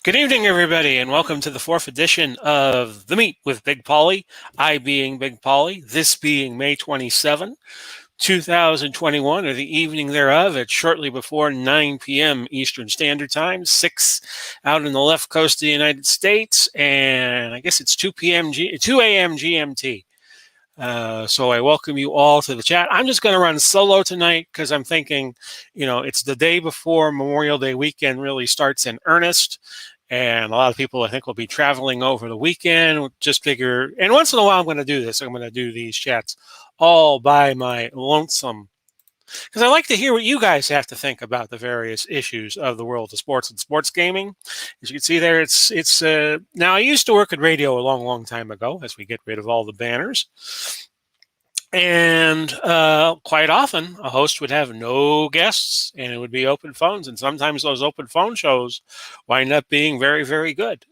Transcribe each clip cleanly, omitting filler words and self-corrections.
Good evening, everybody, and welcome to the fourth edition of The Meet with Big Pauly. I being Big Pauly, this being May 27, 2021, or the evening thereof. It's shortly before 9 p.m. Eastern Standard Time, 6 out in the left coast of the United States, and I guess it's 2 a.m. GMT. So I welcome you all to the chat. I'm just going to run solo tonight because I'm thinking, it's the day before Memorial Day weekend really starts in earnest. And a lot of people, I think, will be traveling over the weekend. Just figure, and once in a while, I'm going to do this. I'm going to do these chats all by my lonesome, because I like to hear what you guys have to think about the various issues of the world of sports and sports gaming. As you can see there, it's now I used to work at radio a long time ago. As we get rid of all the banners. And quite often, a host would have no guests, and it would be open phones. And sometimes those open phone shows wind up being very good.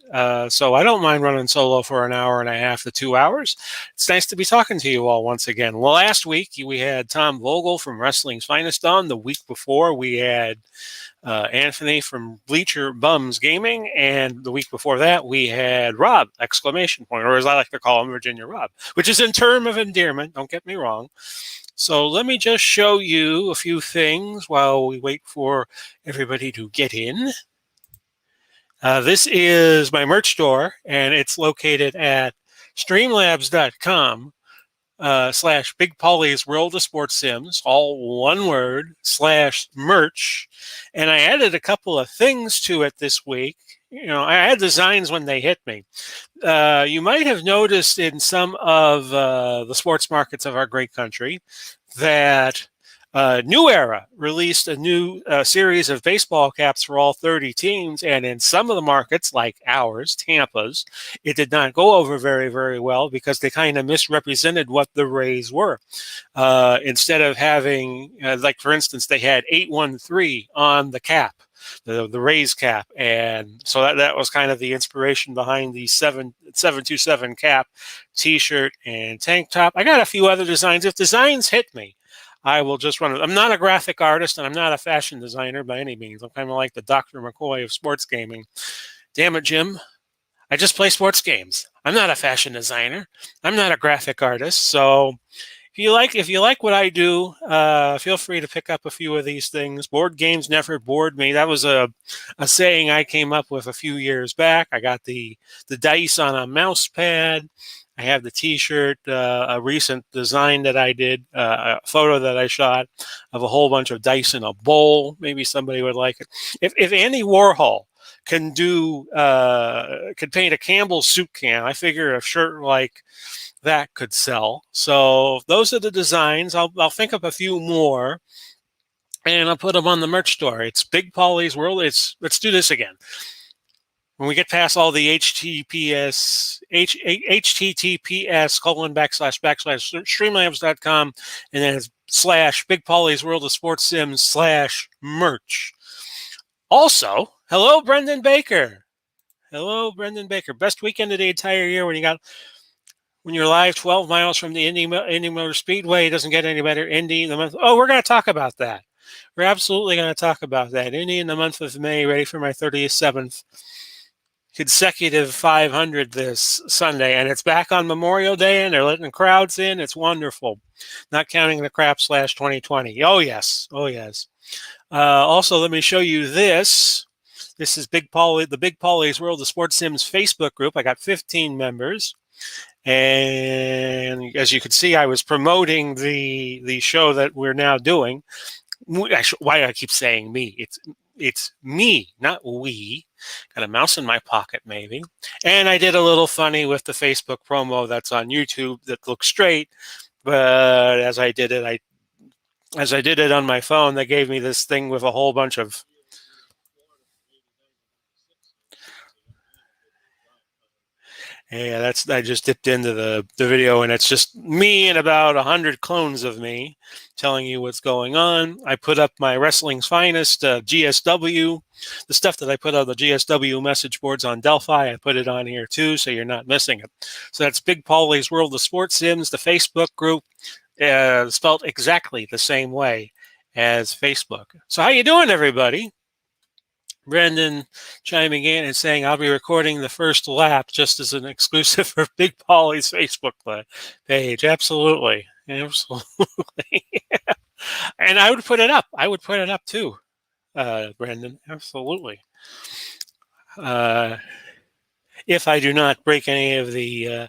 So I don't mind running solo for an hour and a half to 2 hours. It's nice to be talking to you all once again. Well, last week, we had Tom Vogel from Wrestling's Finest on. The week before, we had Anthony from Bleacher Bums Gaming, and the week before that we had Rob, exclamation point, or as I like to call him, Virginia Rob, which is in term of endearment, don't get me wrong. So let me just show you a few things while we wait for everybody to get in. This is my merch store, and it's located at streamlabs.com / Big Pauly's World of Sports Sims, all one word, /merch. And I added a couple of things to it this week. I add designs when they hit me. You might have noticed in some of the sports markets of our great country that New Era released a new series of baseball caps for all 30 teams, and in some of the markets, like ours, Tampa's, it did not go over very well because they kind of misrepresented what the Rays were. Instead of having, like for instance, they had 813 on the cap, the Rays cap, and so that was kind of the inspiration behind the 727 cap T-shirt and tank top. I got a few other designs. If designs hit me, I will just run it. I'm not a graphic artist, and I'm not a fashion designer by any means. I'm kind of like the Dr. McCoy of sports gaming. Damn it, Jim. I just play sports games. I'm not a fashion designer. I'm not a graphic artist. So if you like what I do, feel free to pick up a few of these things. Board games never bored me. That was a saying I came up with a few years back. I got the dice on a mouse pad. I have the T-shirt, a recent design that I did, a photo that I shot of a whole bunch of dice in a bowl. Maybe somebody would like it. If Andy Warhol can paint a Campbell's soup can, I figure a shirt like that could sell. So those are the designs. I'll think up a few more, and I'll put them on the merch store. It's Big Pauly's World. Let's do this again. When we get past all the https / streamlabs.com and then / Big Pauly's World of Sports Sims / merch. Also, hello, Brendan Baker. Hello, Brendan Baker. Best weekend of the entire year when you're live 12 miles from the Indy Motor Speedway. It doesn't get any better. Indy in the month. Oh, we're going to talk about that. We're absolutely going to talk about that. Indy in the month of May, ready for my 37th consecutive 500 this Sunday, and it's back on Memorial Day, and they're letting crowds in. It's wonderful. Not counting the crap / 2020. Oh yes. Also, let me show you this. This is Big Pauly, the Big Pauly's World of Sports Sims Facebook group. I got 15 members. And as you can see, I was promoting the show that we're now doing. Actually, why do I keep saying me? It's me, not we. Got a mouse in my pocket, maybe. And I did a little funny with the Facebook promo that's on YouTube that looks straight, but as I did it on my phone, they gave me this thing with a whole bunch of. Yeah, I just dipped into the video, and it's just me and about 100 clones of me telling you what's going on. I put up my Wrestling's Finest GSW, the stuff that I put on the GSW message boards on Delphi. I put it on here too, so you're not missing it. So that's Big Pauly's World of Sports Sims, the Facebook group, spelled exactly the same way as Facebook. So how you doing, everybody? Brendan chiming in and saying, I'll be recording the first lap just as an exclusive for Big Pauly's Facebook page. Absolutely. Absolutely. And I would put it up. I would put it up too, Brendan. Absolutely. If I do not break any of the...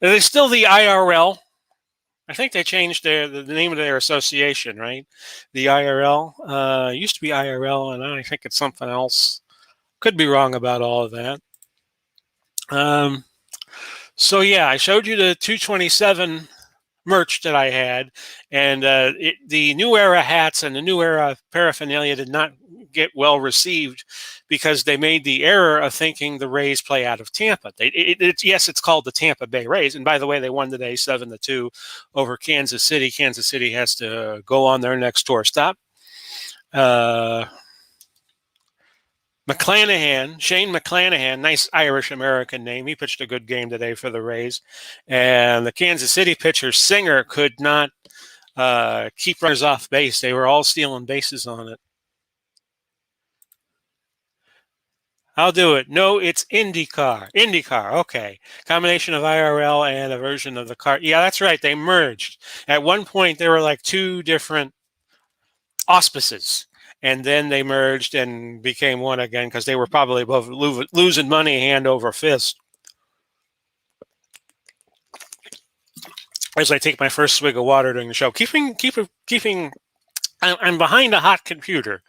there's still the IRL. I think they changed the name of their association, right? The IRL. Used to be IRL, and I think it's something else. Could be wrong about all of that. So yeah, I showed you the 227 merch that I had, and the New Era hats and the New Era paraphernalia did not get well received because they made the error of thinking the Rays play out of Tampa. Yes, it's called the Tampa Bay Rays, and by the way, they won today 7-2 over Kansas City. Kansas City has to go on their next tour stop. Shane McClanahan, nice Irish-American name. He pitched a good game today for the Rays. And the Kansas City pitcher, Singer, could not keep runners off base. They were all stealing bases on it. I'll do it. No, it's IndyCar. IndyCar, okay. Combination of IRL and a version of the car. Yeah, that's right. They merged. At one point, there were like two different auspices. And then they merged and became one again because they were probably both losing money hand over fist. As I take my first swig of water during the show, I'm behind a hot computer.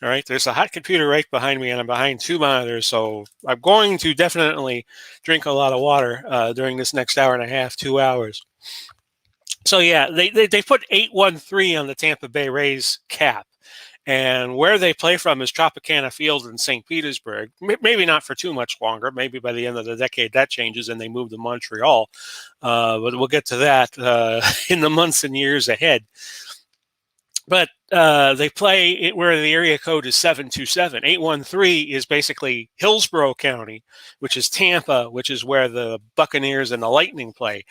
All right, there's a hot computer right behind me, and I'm behind two monitors, so I'm going to definitely drink a lot of water during this next hour and a half, 2 hours. So yeah, they put 813 on the Tampa Bay Rays cap. And where they play from is Tropicana Field in St. Petersburg. Maybe not for too much longer. Maybe by the end of the decade that changes and they move to Montreal. But we'll get to that in the months and years ahead. But they play where the area code is 727. 813 is basically Hillsborough County, which is Tampa, which is where the Buccaneers and the Lightning play.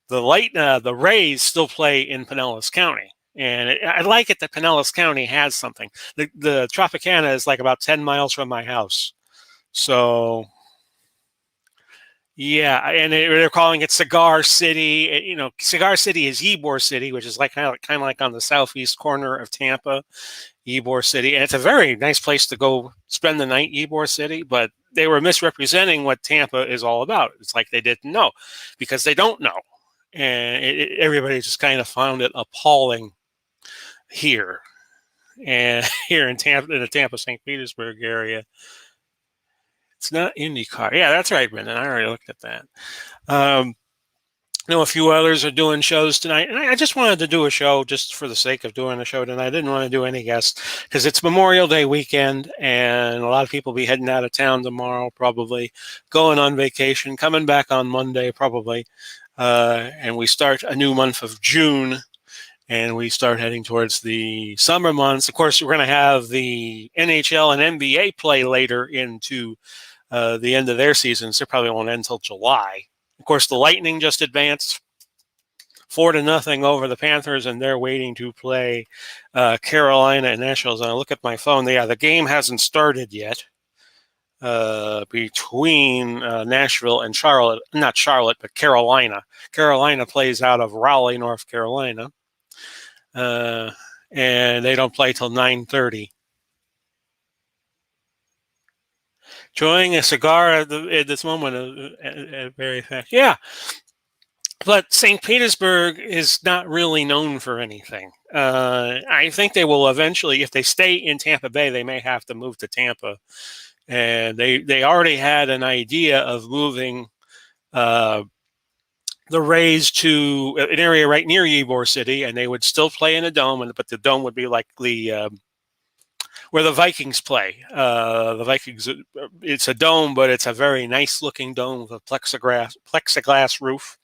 The Rays still play in Pinellas County. And I like it that Pinellas County has something. The Tropicana is like about 10 miles from my house. So, yeah, and they're calling it Cigar City. You know, Cigar City is Ybor City, which is like kind of like on the southeast corner of Tampa, Ybor City. And it's a very nice place to go spend the night, Ybor City. But they were misrepresenting what Tampa is all about. It's like they didn't know because they don't know. And everybody just kind of found it appalling here and here in Tampa, in the Tampa St. Petersburg area. It's not IndyCar. Yeah, that's right, Brendan. I already looked at that. I know a few others are doing shows tonight, and I just wanted to do a show just for the sake of doing a show tonight. I didn't want to do any guests because it's Memorial Day weekend, and a lot of people will be heading out of town tomorrow, probably going on vacation, coming back on Monday, probably. And we start a new month of June. And we start heading towards the summer months. Of course, we're going to have the NHL and NBA play later into the end of their seasons. They probably won't end until July. Of course, the Lightning just advanced 4-0 over the Panthers, and they're waiting to play Carolina and Nashville. I look at my phone. Yeah, the game hasn't started yet between Nashville and Charlotte. Not Charlotte, but Carolina. Carolina plays out of Raleigh, North Carolina. And they don't play till 9:30. Enjoying a cigar at this moment, very fast. Yeah, but St. Petersburg is not really known for anything. I think they will eventually, if they stay in Tampa Bay, they may have to move to Tampa. And they already had an idea of moving the Rays to an area right near Ybor City, and they would still play in a dome, but the dome would be like the where the Vikings play. The Vikings, it's a dome, but it's a very nice-looking dome with a plexiglass roof,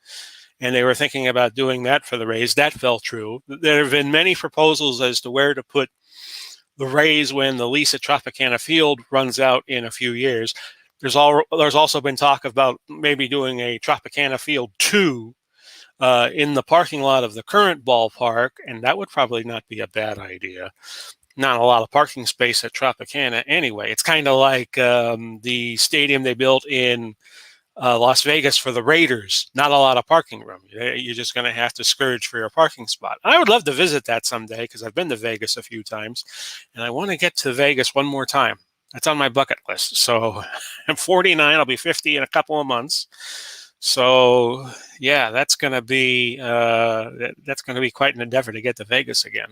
and they were thinking about doing that for the Rays. That fell true. There have been many proposals as to where to put the Rays when the lease at Tropicana Field runs out in a few years. There's also been talk about maybe doing a Tropicana Field 2 in the parking lot of the current ballpark, and that would probably not be a bad idea. not a lot of parking space at Tropicana anyway. It's kind of like the stadium they built in Las Vegas for the Raiders. Not a lot of parking room. You're just going to have to scourge for your parking spot. I would love to visit that someday because I've been to Vegas a few times, and I want to get to Vegas one more time. That's on my bucket list. So I'm 49. I'll be 50 in a couple of months. So yeah, that's going to be quite an endeavor to get to Vegas again.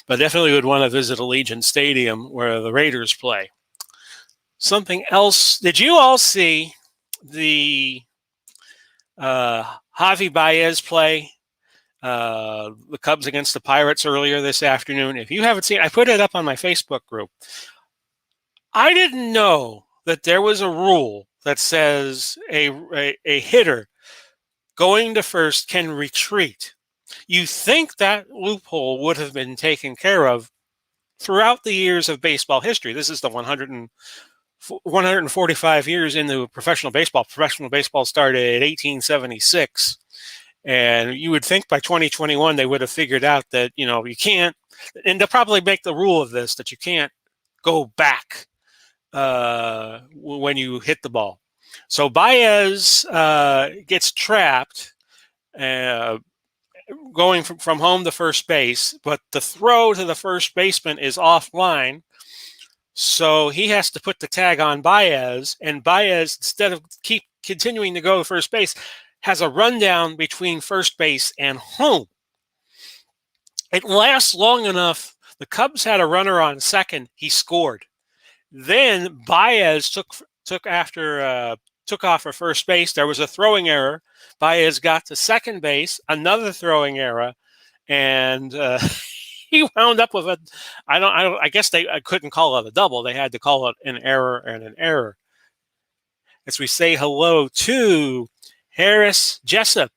But definitely would want to visit Allegiant Stadium where the Raiders play. Something else. Did you all see the Javi Baez play? The Cubs against the Pirates earlier this afternoon. If you haven't seen, I put it up on my Facebook group. I didn't know that there was a rule that says a hitter going to first can retreat. You think that loophole would have been taken care of throughout the years of baseball history. This is the 145 years into professional baseball. Professional baseball started in 1876. And you would think by 2021 they would have figured out that, you can't, and they'll probably make the rule of this, that you can't go back when you hit the ball. So Baez gets trapped going from home to first base, but the throw to the first baseman is offline. So he has to put the tag on Baez, and Baez, instead of continuing to go to first base, has a rundown between first base and home. It lasts long enough. The Cubs had a runner on second. He scored. Then Baez took off for first base. There was a throwing error. Baez got to second base, another throwing error, and he wound up with I guess I couldn't call it a double. They had to call it an error and an error. As we say hello to Harris Jessup.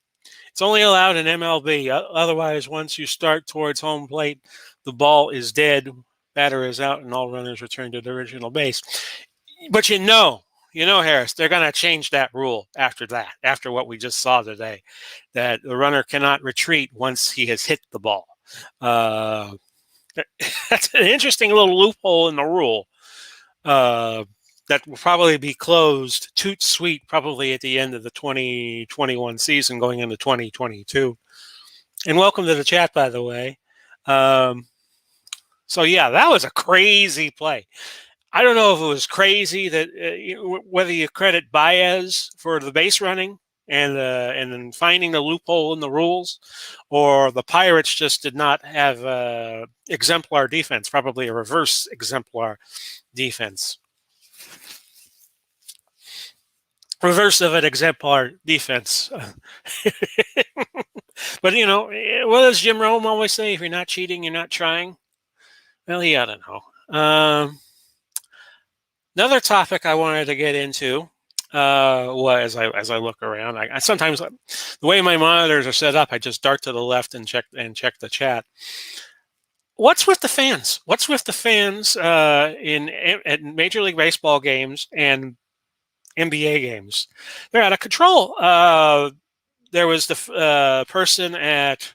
It's only allowed in MLB. Otherwise, once you start towards home plate, the ball is dead, batter is out, and all runners return to the original base. But Harris, they're going to change that rule after that, after what we just saw today, that the runner cannot retreat once he has hit the ball. That's an interesting little loophole in the rule that will probably be closed toot sweet probably at the end of the 2021 season going into 2022. And welcome to the chat, by the way. So yeah, that was a crazy play. I don't know if it was crazy that whether you credit Baez for the base running and then finding the loophole in the rules, or the Pirates just did not have exemplar defense, probably a reverse exemplar defense. Reverse of an exemplar defense. But, what does Jim Rome always say? If you're not cheating, you're not trying. Well, I don't know. Another topic I wanted to get into was as I look around, I sometimes, the way my monitors are set up, I just dart to the left and check the chat. What's with the fans? What's with the fans at Major League Baseball games and NBA games? They're out of control. There was the person at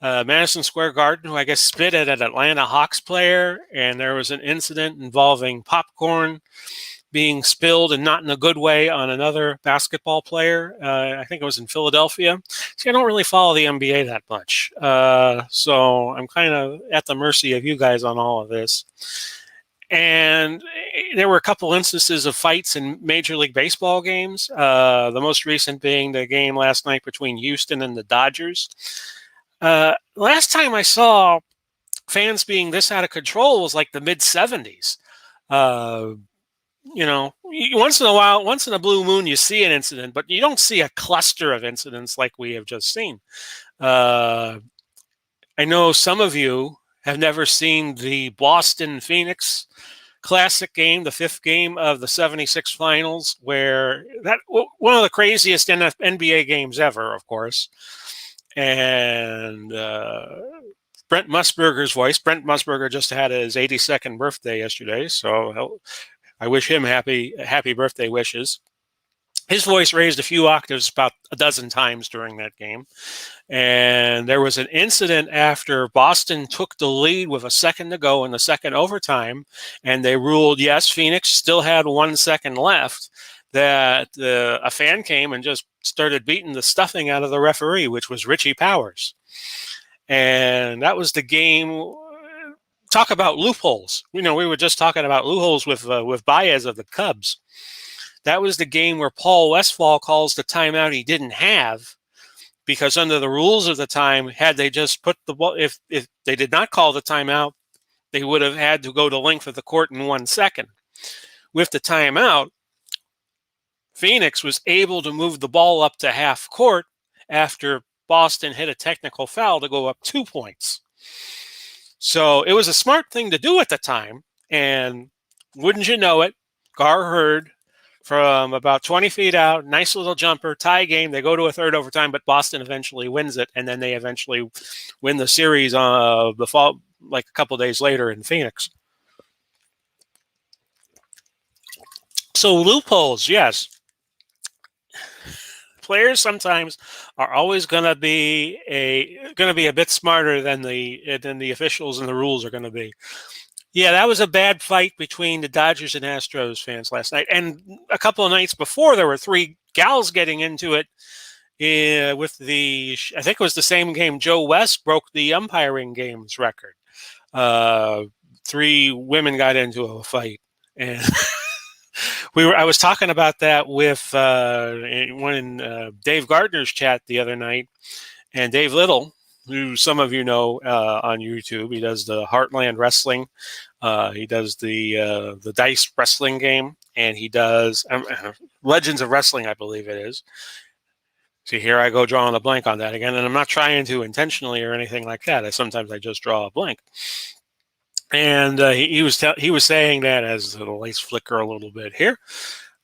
Madison Square Garden who I guess spit at an Atlanta Hawks player, and there was an incident involving popcorn being spilled, and not in a good way, on another basketball player. I think it was in Philadelphia. See, I don't really follow the NBA that much, so I'm kind of at the mercy of you guys on all of this. And there were a couple instances of fights in Major League Baseball games, the most recent being the game last night between Houston and the Dodgers. Last time I saw fans being this out of control was like the mid-'70s. Once in a while, once in a blue moon, you see an incident, but you don't see a cluster of incidents like we have just seen. I know some of you have never seen the Boston-Phoenix Classic game, the fifth game of the 76 finals, where that one of the craziest NBA games ever, of course. And Brent Musburger's voice. Brent Musburger just had his 82nd birthday yesterday, so I wish him happy birthday wishes. His voice raised a few octaves about a dozen times during that game. And there was an incident after Boston took the lead with a second to go in the second overtime, and they ruled, yes, Phoenix still had 1 second left, that a fan came and just started beating the stuffing out of the referee, which was Richie Powers. And that was the game. Talk about loopholes. We were just talking about loopholes with Baez of the Cubs. That was the game where Paul Westphal calls the timeout he didn't have, because under the rules of the time, had they just put the ball, if they did not call the timeout, they would have had to go the length of the court in 1 second. With the timeout, Phoenix was able to move the ball up to half court after Boston hit a technical foul to go up 2 points. So it was a smart thing to do at the time. And wouldn't you know it, Gar Hurd from about 20 feet out, nice little jumper, tie game. They go to a third overtime, but Boston eventually wins it, and then they eventually win the series the fall, like a couple days later in Phoenix. So loopholes, yes. Players sometimes are always going to be a bit smarter than the officials and the rules are going to be. Yeah, that was a bad fight between the Dodgers and Astros fans last night. And a couple of nights before, there were 3 gals getting into it with I think it was the same game. Joe West broke the umpiring games record. 3 women got into a fight. And I was talking about that with Dave Gardner's chat the other night. And Dave Little, who some of you know on YouTube, he does the Heartland Wrestling. He does the Dice Wrestling game, and he does Legends of Wrestling, I believe it is. See, here I go drawing a blank on that again, and I'm not trying to intentionally or anything like that. Sometimes I just draw a blank. And he was saying that as the lights flicker a little bit here.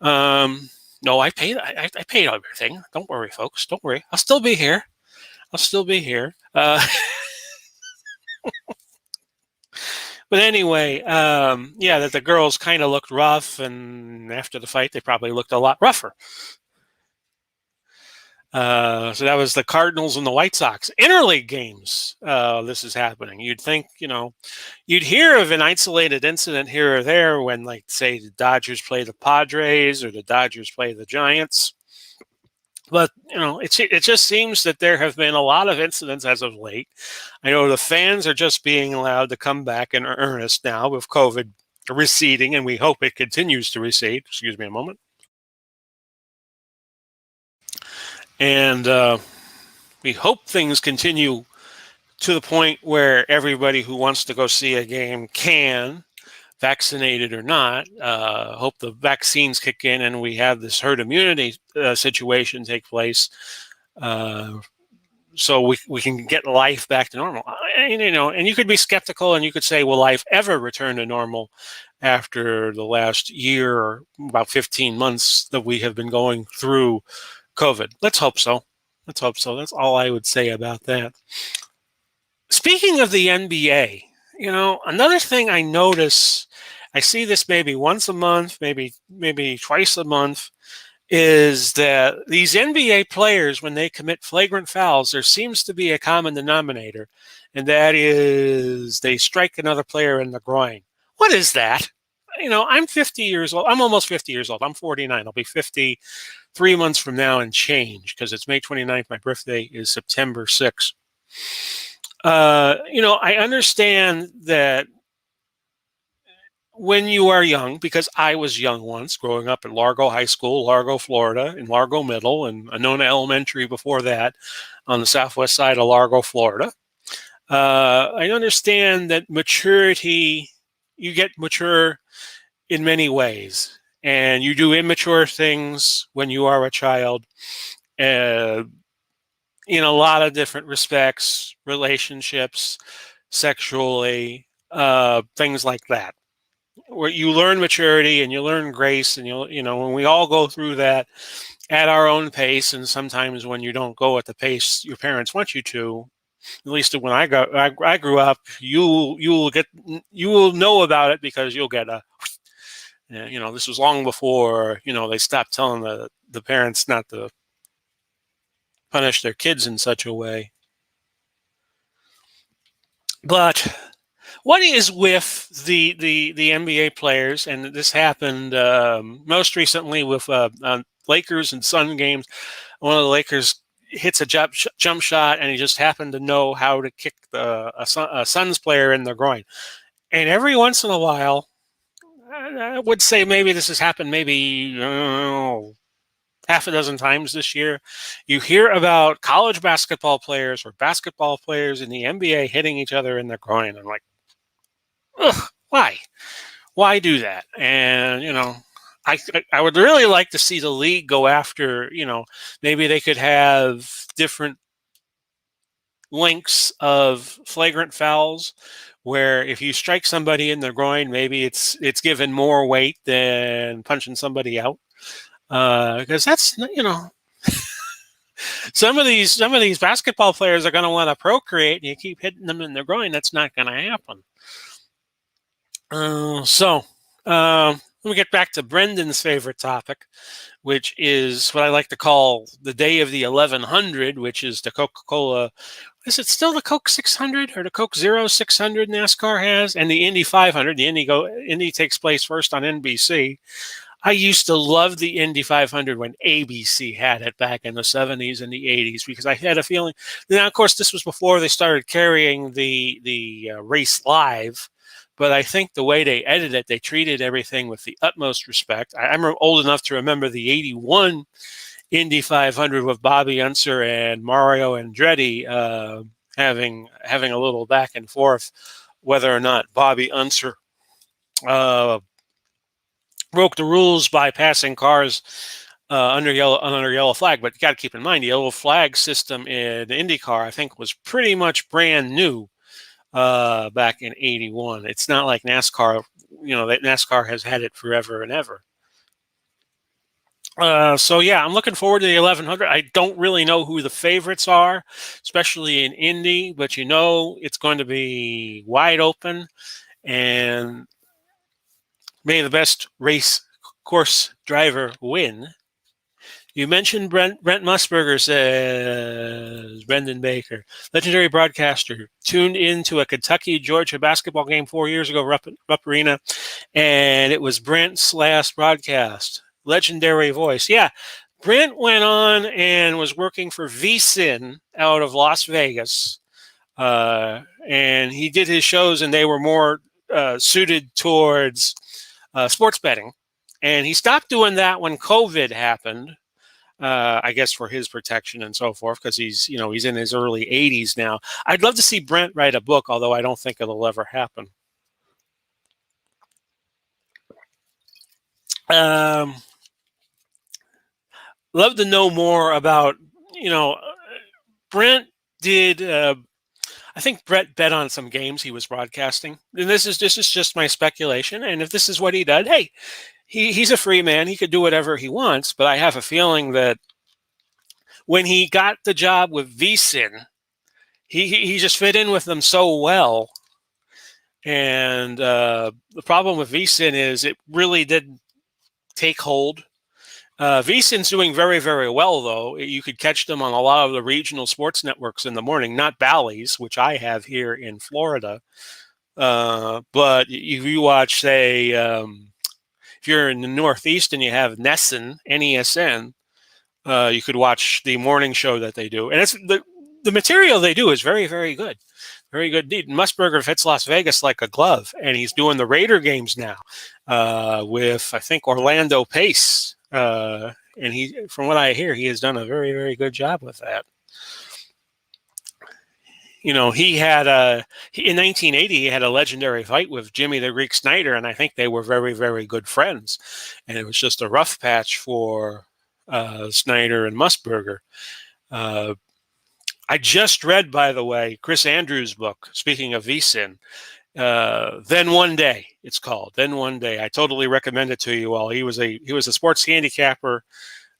No, I paid everything. Don't worry, folks. Don't worry. I'll still be here. But anyway, that the girls kind of looked rough, and after the fight, they probably looked a lot rougher. So that was the Cardinals and the White Sox interleague games. This is happening. You'd think, you'd hear of an isolated incident here or there when, like, say, the Dodgers play the Padres or the Dodgers play the Giants. But, it just seems that there have been a lot of incidents as of late. I know the fans are just being allowed to come back in earnest now with COVID receding, and we hope it continues to recede. Excuse me a moment. And we hope things continue to the point where everybody who wants to go see a game can, vaccinated or not. Hope the vaccines kick in and we have this herd immunity situation take place, so we can get life back to normal. And you could be skeptical and you could say, will life ever return to normal after the last year or about 15 months that we have been going through COVID? Let's hope so. That's all I would say about that. Speaking of the NBA, another thing I notice, I see this maybe once a month, maybe twice a month, is that these NBA players, when they commit flagrant fouls, there seems to be a common denominator, and that is they strike another player in the groin. What is that? I'm 50 years old. I'm almost 50 years old. I'm 49. I'll be 50 3 months from now and change, because it's May 29th. My birthday is September 6th. I understand that when you are young, because I was young once, growing up at Largo High School, Largo, Florida, and Largo Middle, and Anona Elementary before that on the southwest side of Largo, Florida. I understand that maturity, you get mature in many ways, and you do immature things when you are a child. In a lot of different respects, relationships, sexually, things like that, where you learn maturity and you learn grace, and when we all go through that at our own pace, and sometimes when you don't go at the pace your parents want you to, at least when I grew up, you will know about it, because you'll get This was long before, they stopped telling the parents not to punish their kids in such a way. But what is with the NBA players, and this happened most recently with Lakers and Sun games. One of the Lakers hits a jump shot, and he just happened to know how to kick a Suns player in the groin. And every once in a while, I would say maybe this has happened maybe half a dozen times this year, you hear about college basketball players or basketball players in the NBA hitting each other in the groin. I'm like, ugh, why? Why do that? And, I would really like to see the league go after, maybe they could have different lengths of flagrant fouls where if you strike somebody in the groin, maybe it's given more weight than punching somebody out. Because that's, some of these basketball players are going to want to procreate, and you keep hitting them in the groin. That's not going to happen. Let me get back to Brendan's favorite topic, which is what I like to call the day of the 1100, which is the Coca-Cola. Is it still the Coke 600 or the Coke 0600 NASCAR has, and the Indy 500? The Indy takes place first on NBC. I used to love the Indy 500 when ABC had it back in the 70s and the 80s, because I had a feeling. Now, of course, this was before they started carrying the race live, but I think the way they edited it, they treated everything with the utmost respect. I'm old enough to remember the 81 Indy 500 with Bobby Unser and Mario Andretti having a little back and forth whether or not Bobby Unser broke the rules by passing cars under yellow flag. But you got to keep in mind, the yellow flag system in the IndyCar, I think, was pretty much brand new back in 81. It's not like NASCAR, that NASCAR has had it forever and ever. So yeah, I'm looking forward to the 1100. I don't really know who the favorites are, especially in Indy, but it's going to be wide open, and may the best race course driver win. You mentioned Brent Musburger, says Brendan Baker, legendary broadcaster, tuned into a Kentucky-Georgia basketball game 4 years ago, Rupp Arena, and it was Brent's last broadcast. Legendary voice. Yeah, Brent went on and was working for VSiN out of Las Vegas, and he did his shows, and they were more suited towards sports betting. And he stopped doing that when COVID happened, I guess for his protection and so forth, because he's in his early 80s now. I'd love to see Brent write a book, although I don't think it'll ever happen. Love to know more about, Brent did. I think Brett bet on some games he was broadcasting, and this is just my speculation. And if this is what he did, hey, he's a free man; he could do whatever he wants. But I have a feeling that when he got the job with VSiN, he just fit in with them so well. And the problem with VSiN is it really didn't take hold. VSiN's doing very, very well, though. You could catch them on a lot of the regional sports networks in the morning, not Bally's, which I have here in Florida. But if you watch, say, if you're in the Northeast and you have NESN, NESN, you could watch the morning show that they do. And it's the material they do is very, very good. Very good indeed. Musburger fits Las Vegas like a glove, and he's doing the Raider games now with, I think, Orlando Pace. And from what I hear, he has done a very, very good job with that. He had in 1980, he had a legendary fight with Jimmy the Greek Snyder, and I think they were very, very good friends. And it was just a rough patch for Snyder and Musburger. I just read, by the way, Chris Andrews' book, speaking of VSiN, Then One Day, it's called. Then One Day. I totally recommend it to you all. He was a sports handicapper.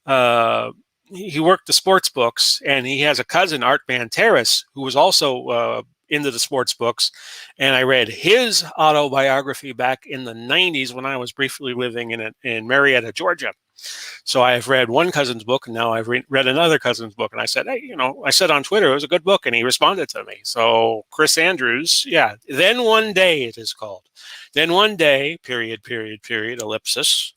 He worked the sports books, and he has a cousin, Art Banteras, who was also into the sports books, and I read his autobiography back in the 90s when I was briefly living in Marietta, Georgia. So I've read one cousin's book, and now I've read another cousin's book. And I said, hey, I said on Twitter, it was a good book, and he responded to me. So Chris Andrews, yeah. Then One Day, it is called. Then One Day, period, ellipsis.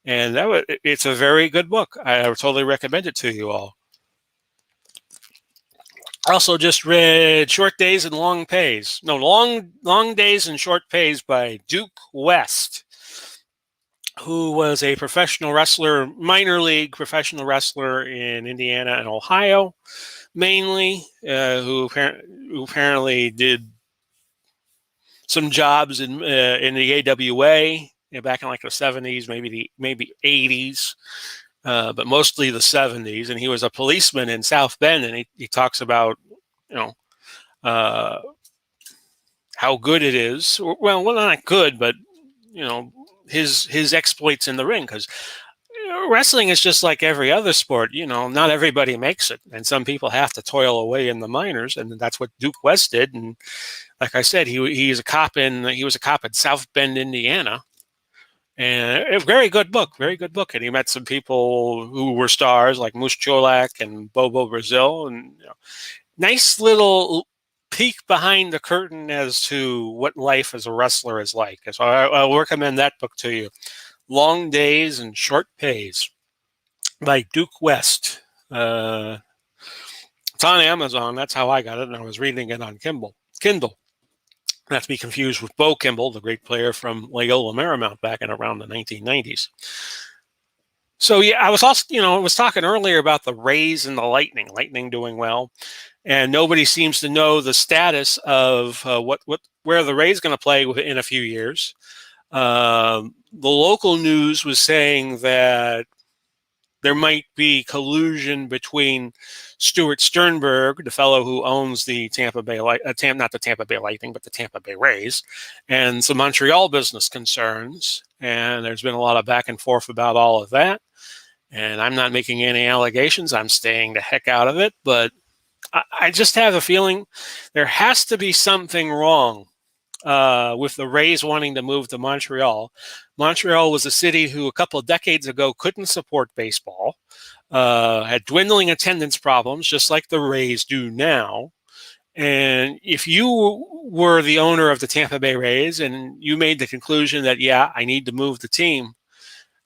And it's a very good book. I would totally recommend it to you all. I also just read Short Days and Long Pays. No, Long Days and Short Pays by Duke West, who was a professional wrestler, minor league professional wrestler in Indiana and Ohio, mainly, who apparently did some jobs in the AWA back in like the 70s, maybe 80s, but mostly the 70s. And he was a policeman in South Bend, and he talks about, how good it is. Well, not good, but his exploits in the ring, because wrestling is just like every other sport. Not everybody makes it, and some people have to toil away in the minors, and that's what Duke West did. And like I said, he was a cop in South Bend, Indiana, and a very good book. And he met some people who were stars like Moose Cholak and Bobo Brazil, and nice little peek behind the curtain as to what life as a wrestler is like. So I'll recommend that book to you. Long Days and Short Pays by Duke West. It's on Amazon. That's how I got it, and I was reading it on Kindle. Not to be confused with Bo Kimball, the great player from Loyola Marymount back in around the 1990s. So yeah, I was also, I was talking earlier about the Rays and the Lightning. Lightning doing well, and nobody seems to know the status of where the Rays going to play in a few years. The local news was saying that there might be collusion between Stuart Sternberg, the fellow who owns the not the Tampa Bay Lightning, but the Tampa Bay Rays, and some Montreal business concerns. And there's been a lot of back and forth about all of that. And I'm not making any allegations. I'm staying the heck out of it. But I just have a feeling there has to be something wrong with the Rays wanting to move to Montreal. Montreal was a city who a couple of decades ago couldn't support baseball, had dwindling attendance problems, just like the Rays do now. And if you were the owner of the Tampa Bay Rays and you made the conclusion that, yeah, I need to move the team,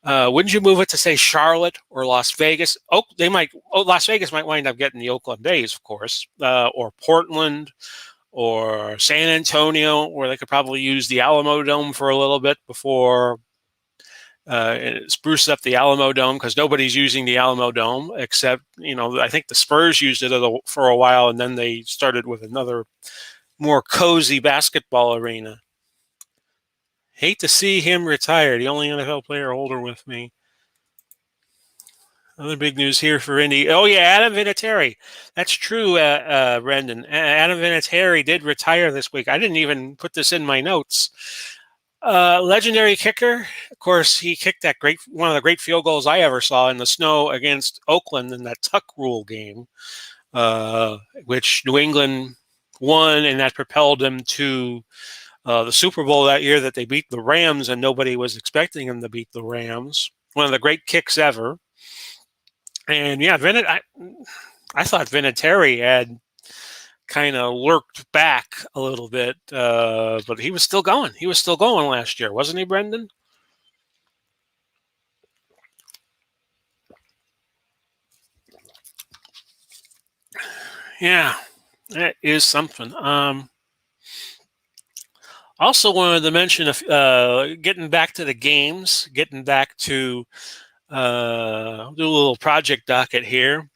wouldn't you move it to, say, Charlotte or Las Vegas? Las Vegas might wind up getting the Oakland A's, of course, or Portland, or San Antonio, where they could probably use the Alamo Dome for a little bit before spruce up the Alamo Dome, because nobody's using the Alamo Dome except, I think the Spurs used it for a while, and then they started with another more cozy basketball arena. Hate to see him retire, the only NFL player older with me. Other big news here for Indy. Oh, yeah, Adam Vinatieri. That's true, Brendan. Adam Vinatieri did retire this week. I didn't even put this in my notes. Legendary kicker. Of course, he kicked one of the great field goals I ever saw in the snow against Oakland in that tuck rule game, which New England won, and that propelled them to the Super Bowl that year that they beat the Rams, and nobody was expecting them to beat the Rams. One of the great kicks ever. And yeah, I thought Vinatieri had kind of lurked back a little bit, but he was still going. He was still going last year, wasn't he, Brendan? Yeah, that is something. Also wanted to mention getting back to the games, getting back to do a little project docket here.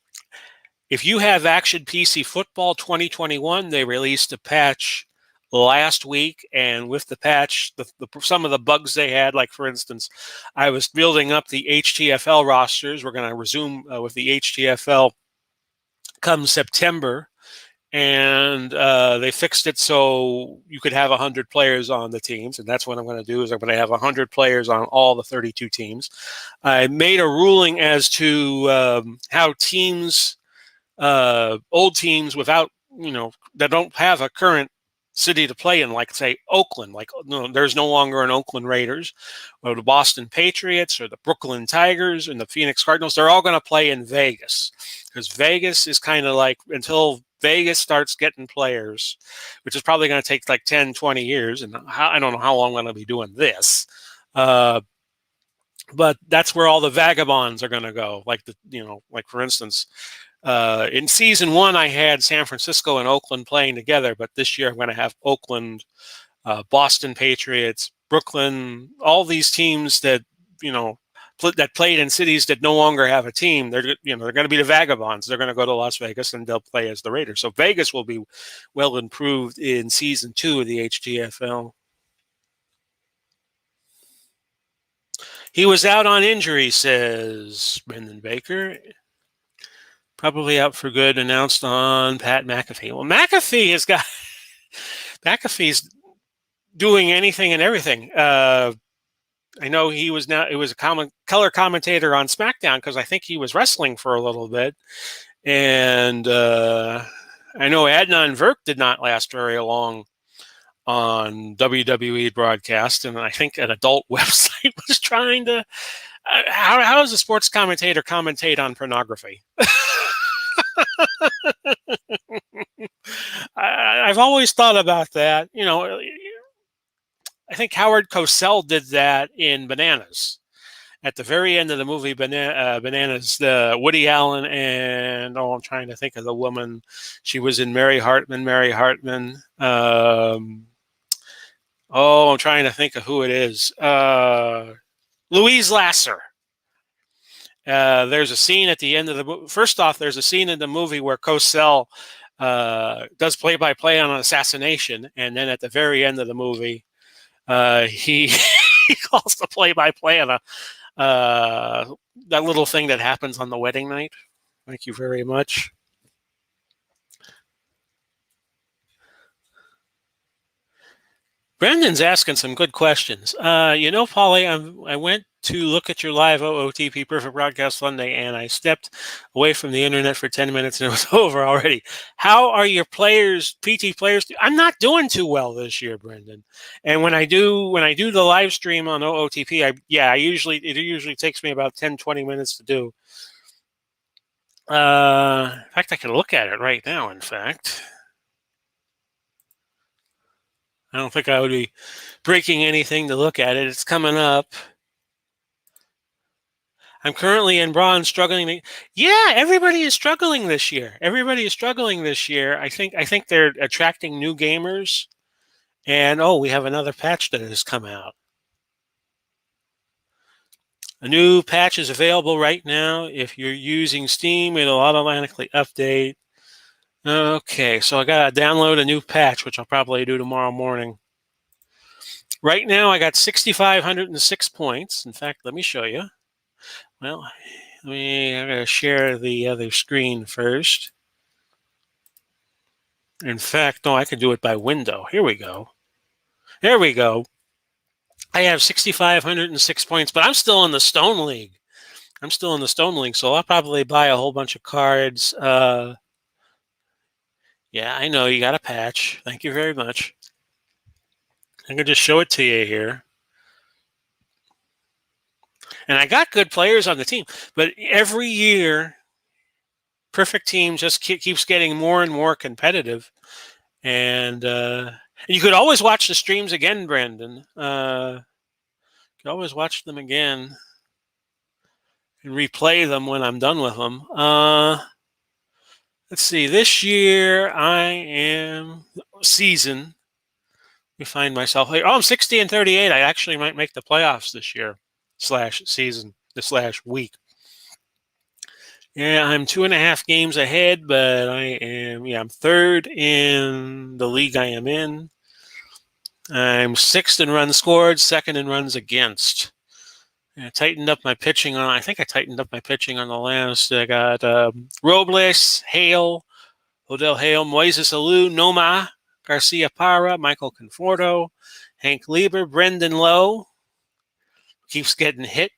If you have Action PC Football 2021, they released a patch last week, and with the patch, some of the bugs they had, like for instance, I was building up the HTFL rosters. We're going to resume with the HTFL come September, and they fixed it so you could have 100 players on the teams, and that's what I'm going to do. Is I'm going to have 100 players on all the 32 teams. I made a ruling as to how teams, old teams without that don't have a current city to play in, like say Oakland. Like there's no longer an Oakland Raiders, or the Boston Patriots, or the Brooklyn Tigers, and the Phoenix Cardinals. They're all going to play in Vegas, because Vegas is kind of like, until Vegas starts getting players, which is probably going to take like 10, 20 years, and I don't know how long I'm going to be doing this. But that's where all the vagabonds are going to go. Like like for instance, in season 1, I had San Francisco and Oakland playing together, but this year I'm going to have Oakland, Boston Patriots, Brooklyn, all these teams that that played in cities that no longer have a team. They're going to be the vagabonds. They're going to go to Las Vegas and they'll play as the Raiders. So Vegas will be well improved in season 2 of the HTFL. He was out on injury, says Brendan Baker. Probably out for good, announced on Pat McAfee. Well, McAfee's doing anything and everything. I know it was a color commentator on SmackDown, because I think he was wrestling for a little bit. And I know Adnan Virk did not last very long on WWE broadcast, and I think an adult website was trying to how does a sports commentator commentate on pornography? I've always thought about that. I think Howard Cosell did that in Bananas. At the very end of the movie Bananas, the Woody Allen and I'm trying to think of the woman. She was in Mary Hartman. I'm trying to think of who it is. Louise Lasser. There's a scene at the end of the movie. First off, there's a scene in the movie where Cosell does play-by-play on an assassination, and then at the very end of the movie, he he calls the play-by-play on that little thing that happens on the wedding night. Thank you very much. Brendan's asking some good questions. Pauly, I went to look at your live OOTP Perfect Broadcast Sunday, and I stepped away from the internet for 10 minutes, and it was over already. How are your PT players? I'm not doing too well this year, Brendan. And when I do the live stream on OOTP, it usually takes me about 10, 20 minutes to do. In fact, I can look at it right now, in fact. I don't think I would be breaking anything to look at it. It's coming up. I'm currently in bronze, struggling. Yeah, everybody is struggling this year. I think they're attracting new gamers. And we have another patch that has come out. A new patch is available right now. If you're using Steam, it'll automatically update. Okay, so I got to download a new patch, which I'll probably do tomorrow morning. Right now, I got 6,506 points. In fact, let me show you. Well, I'm going to share the other screen first. In fact, no, I can do it by window. Here we go. There we go. I have 6,506 points, but I'm still in the Stone League. So I'll probably buy a whole bunch of cards. Yeah, I know you got a patch. Thank you very much. I can just show it to you here. And I got good players on the team, but every year, Perfect Team just keeps getting more and more competitive. And you could always watch the streams again, Brandon. You could always watch them again and replay them when I'm done with them. Let's see. This year, I am season. We find myself here. I'm 60 and 38. I actually might make the playoffs this year /season, /week. Yeah, I'm 2.5 games ahead, but I'm third in the league I am in. I'm 6th in runs scored, 2nd in runs against. I tightened up my pitching on the last. I got Robles, Hale, Odell Hale, Moises Alou, Noma, Garcia Parra, Michael Conforto, Hank Lieber, Brendan Lowe. Keeps getting hit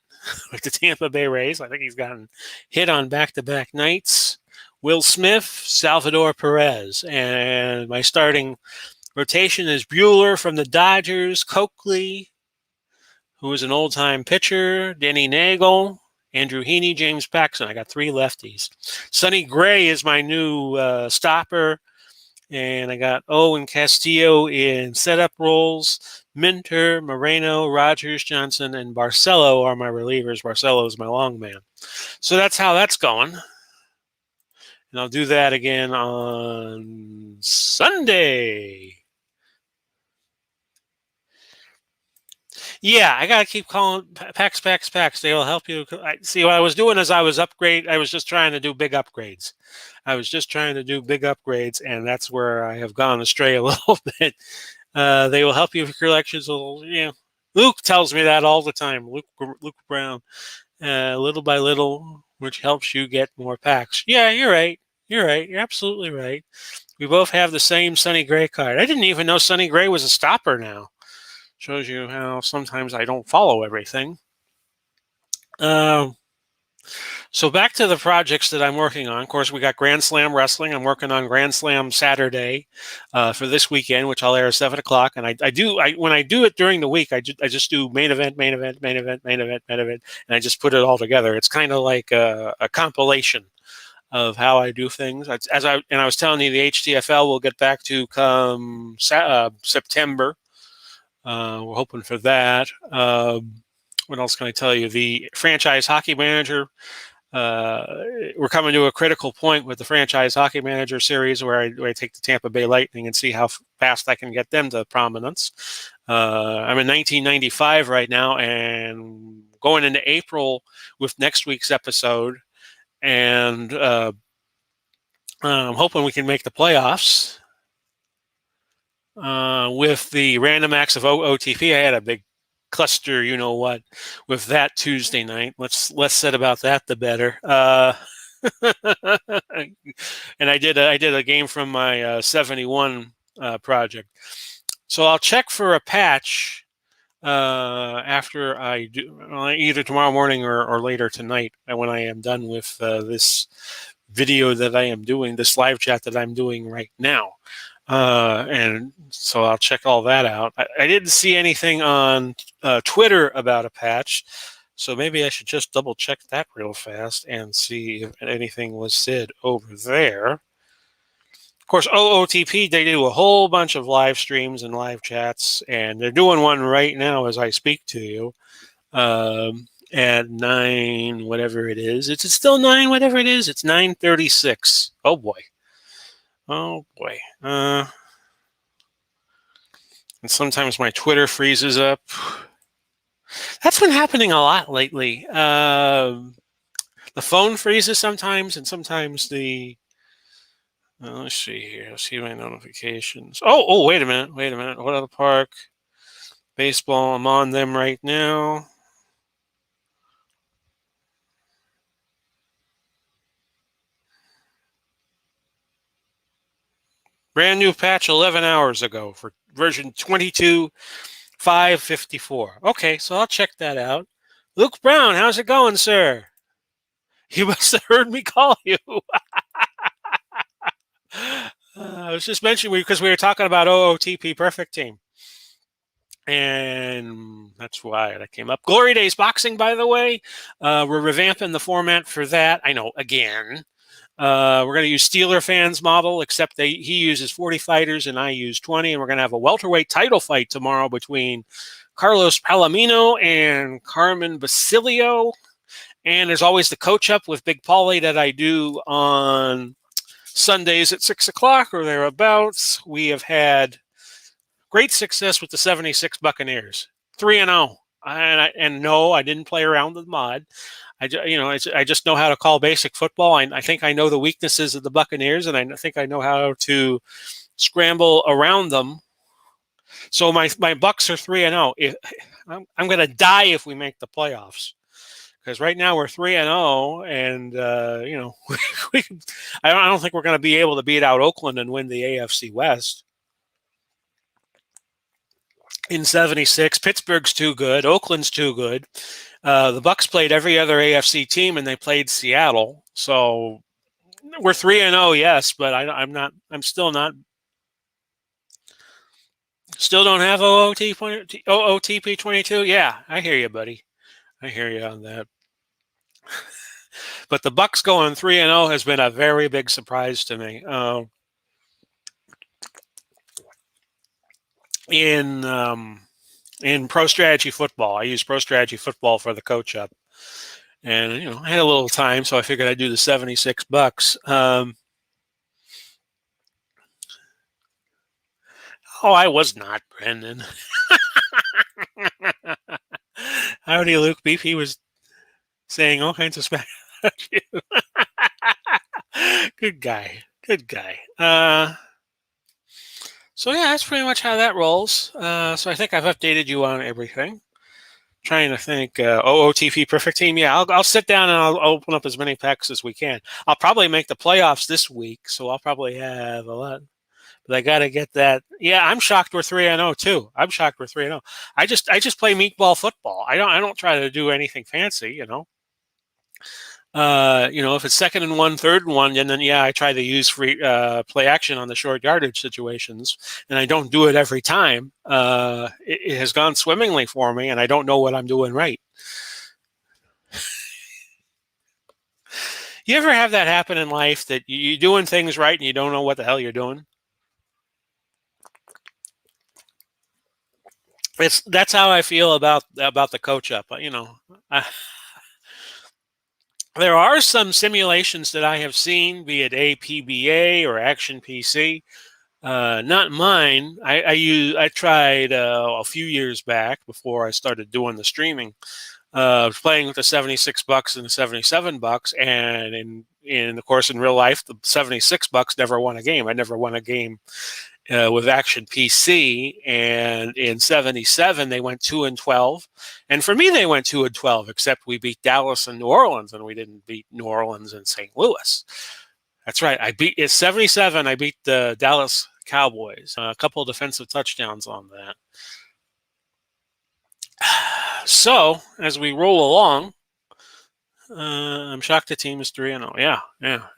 with the Tampa Bay Rays. I think he's gotten hit on back-to-back nights. Will Smith, Salvador Perez. And my starting rotation is Bueller from the Dodgers, Coakley, who is an old-time pitcher, Denny Nagel, Andrew Heaney, James Paxton. I got 3 lefties. Sonny Gray is my new stopper. And I got Owen Castillo in setup roles. Minter, Moreno, Rogers, Johnson, and Barcelo are my relievers. Barcelo is my long man. So that's how that's going. And I'll do that again on Sunday. Yeah, I gotta keep calling packs. They'll help you. See, what I was doing is I was just trying to do big upgrades. And that's where I have gone astray a little bit. They will help you with collections. Luke tells me that all the time. Luke Brown, little by little, which helps you get more packs. Yeah, you're right. You're absolutely right. We both have the same Sonny Gray card. I didn't even know Sonny Gray was a stopper now. Shows you how sometimes I don't follow everything. So back to the projects that I'm working on. Of course, we got Grand Slam Wrestling. I'm working on Grand Slam Saturday for this weekend, which I'll air at 7 o'clock. And when I do it during the week, I just do main event, and I just put it all together. It's kind of like a compilation of how I do things. I was telling you, the HTFL will get back to come September. We're hoping for that. What else can I tell you? The franchise hockey manager. We're coming to a critical point with the franchise hockey manager series where I take the Tampa Bay Lightning and see how fast I can get them to prominence. I'm in 1995 right now and going into April with next week's episode. And I'm hoping we can make the playoffs. With the random acts of OTP, I had a big cluster, with that Tuesday night. Less said about that, the better. And I did a game from my 71 project. So I'll check for a patch after I do, either tomorrow morning or later tonight when I am done with this video that I am doing, this live chat that I'm doing right now. And so I'll check all that out. I didn't see anything on Twitter about a patch, so maybe I should just double check that real fast and see if anything was said over there. Of course, OOTP, they do a whole bunch of live streams and live chats, and they're doing one right now as I speak to you. At 9, whatever it is. It's still 9, whatever it is. It's 9:36. Oh boy. And sometimes my Twitter freezes up. That's been happening a lot lately. The phone freezes sometimes, and sometimes let's see here. Let's see my notifications. Oh, wait a minute. What other park? Baseball. I'm on them right now. Brand new patch 11 hours ago for version 22.554. Okay, so I'll check that out. Luke Brown, how's it going, sir? You must have heard me call you. I was just mentioning because we were talking about OOTP Perfect Team. And that's why that came up. Glory Days Boxing, by the way. We're revamping the format for that. I know, again. We're going to use Steeler fans model, except he uses 40 fighters and I use 20. And we're going to have a welterweight title fight tomorrow between Carlos Palomino and Carmen Basilio. And there's always the coach up with Big Pauly that I do on Sundays at 6 o'clock or thereabouts. We have had great success with the 76 Buccaneers, 3-0. And no, I didn't play around with mod. I just know how to call basic football. I think I know the weaknesses of the Buccaneers, and I think I know how to scramble around them. So my Bucs are 3-0. I'm going to die if we make the playoffs, because right now we're 3-0, and I don't think we're going to be able to beat out Oakland and win the AFC West. In 76, Pittsburgh's too good. Oakland's too good. The Bucs played every other AFC team, and they played Seattle. So We're 3-0, yes, but I'm not. I'm still not. Still don't have OOTP 22. Yeah, I hear you, buddy. I hear you on that. But the Bucks going 3-0 has been a very big surprise to me. In Pro Strategy Football, I use Pro Strategy Football for the coach up, and I had a little time, so I figured I'd do the $76. Oh, I was not, Brendan. Howdy, Luke. BP was saying all kinds of smack about you. Good guy. Good guy. So yeah, that's pretty much how that rolls. So I think I've updated you on everything. Trying to think. OOTP Perfect Team. Yeah, I'll sit down and I'll open up as many packs as we can. I'll probably make the playoffs this week, so I'll probably have a lot. But I got to get that. Yeah, I'm shocked we're 3-0 too. I'm shocked we're 3-0. I just play meatball football. I don't try to do anything fancy. If it's 2nd and 1, 3rd and 1, and then I try to use free play action on the short yardage situations, and I don't do it every time. It has gone swimmingly for me, and I don't know what I'm doing right. You ever have that happen in life that you're doing things right and you don't know what the hell you're doing? That's how I feel about the coach up. There are some simulations that I have seen, be it APBA or Action PC. Not mine. I tried a few years back before I started doing the streaming. Playing with the $76 and the $77, and in of course in real life the $76 never won a game. I never won a game with Action PC, and in '77 they went 2-12, and for me they went 2-12. Except we beat Dallas and New Orleans, and we didn't beat New Orleans and St. Louis. That's right. In '77 I beat the Dallas Cowboys. A couple of defensive touchdowns on that. So as we roll along, I'm shocked the team is 3-0. Yeah,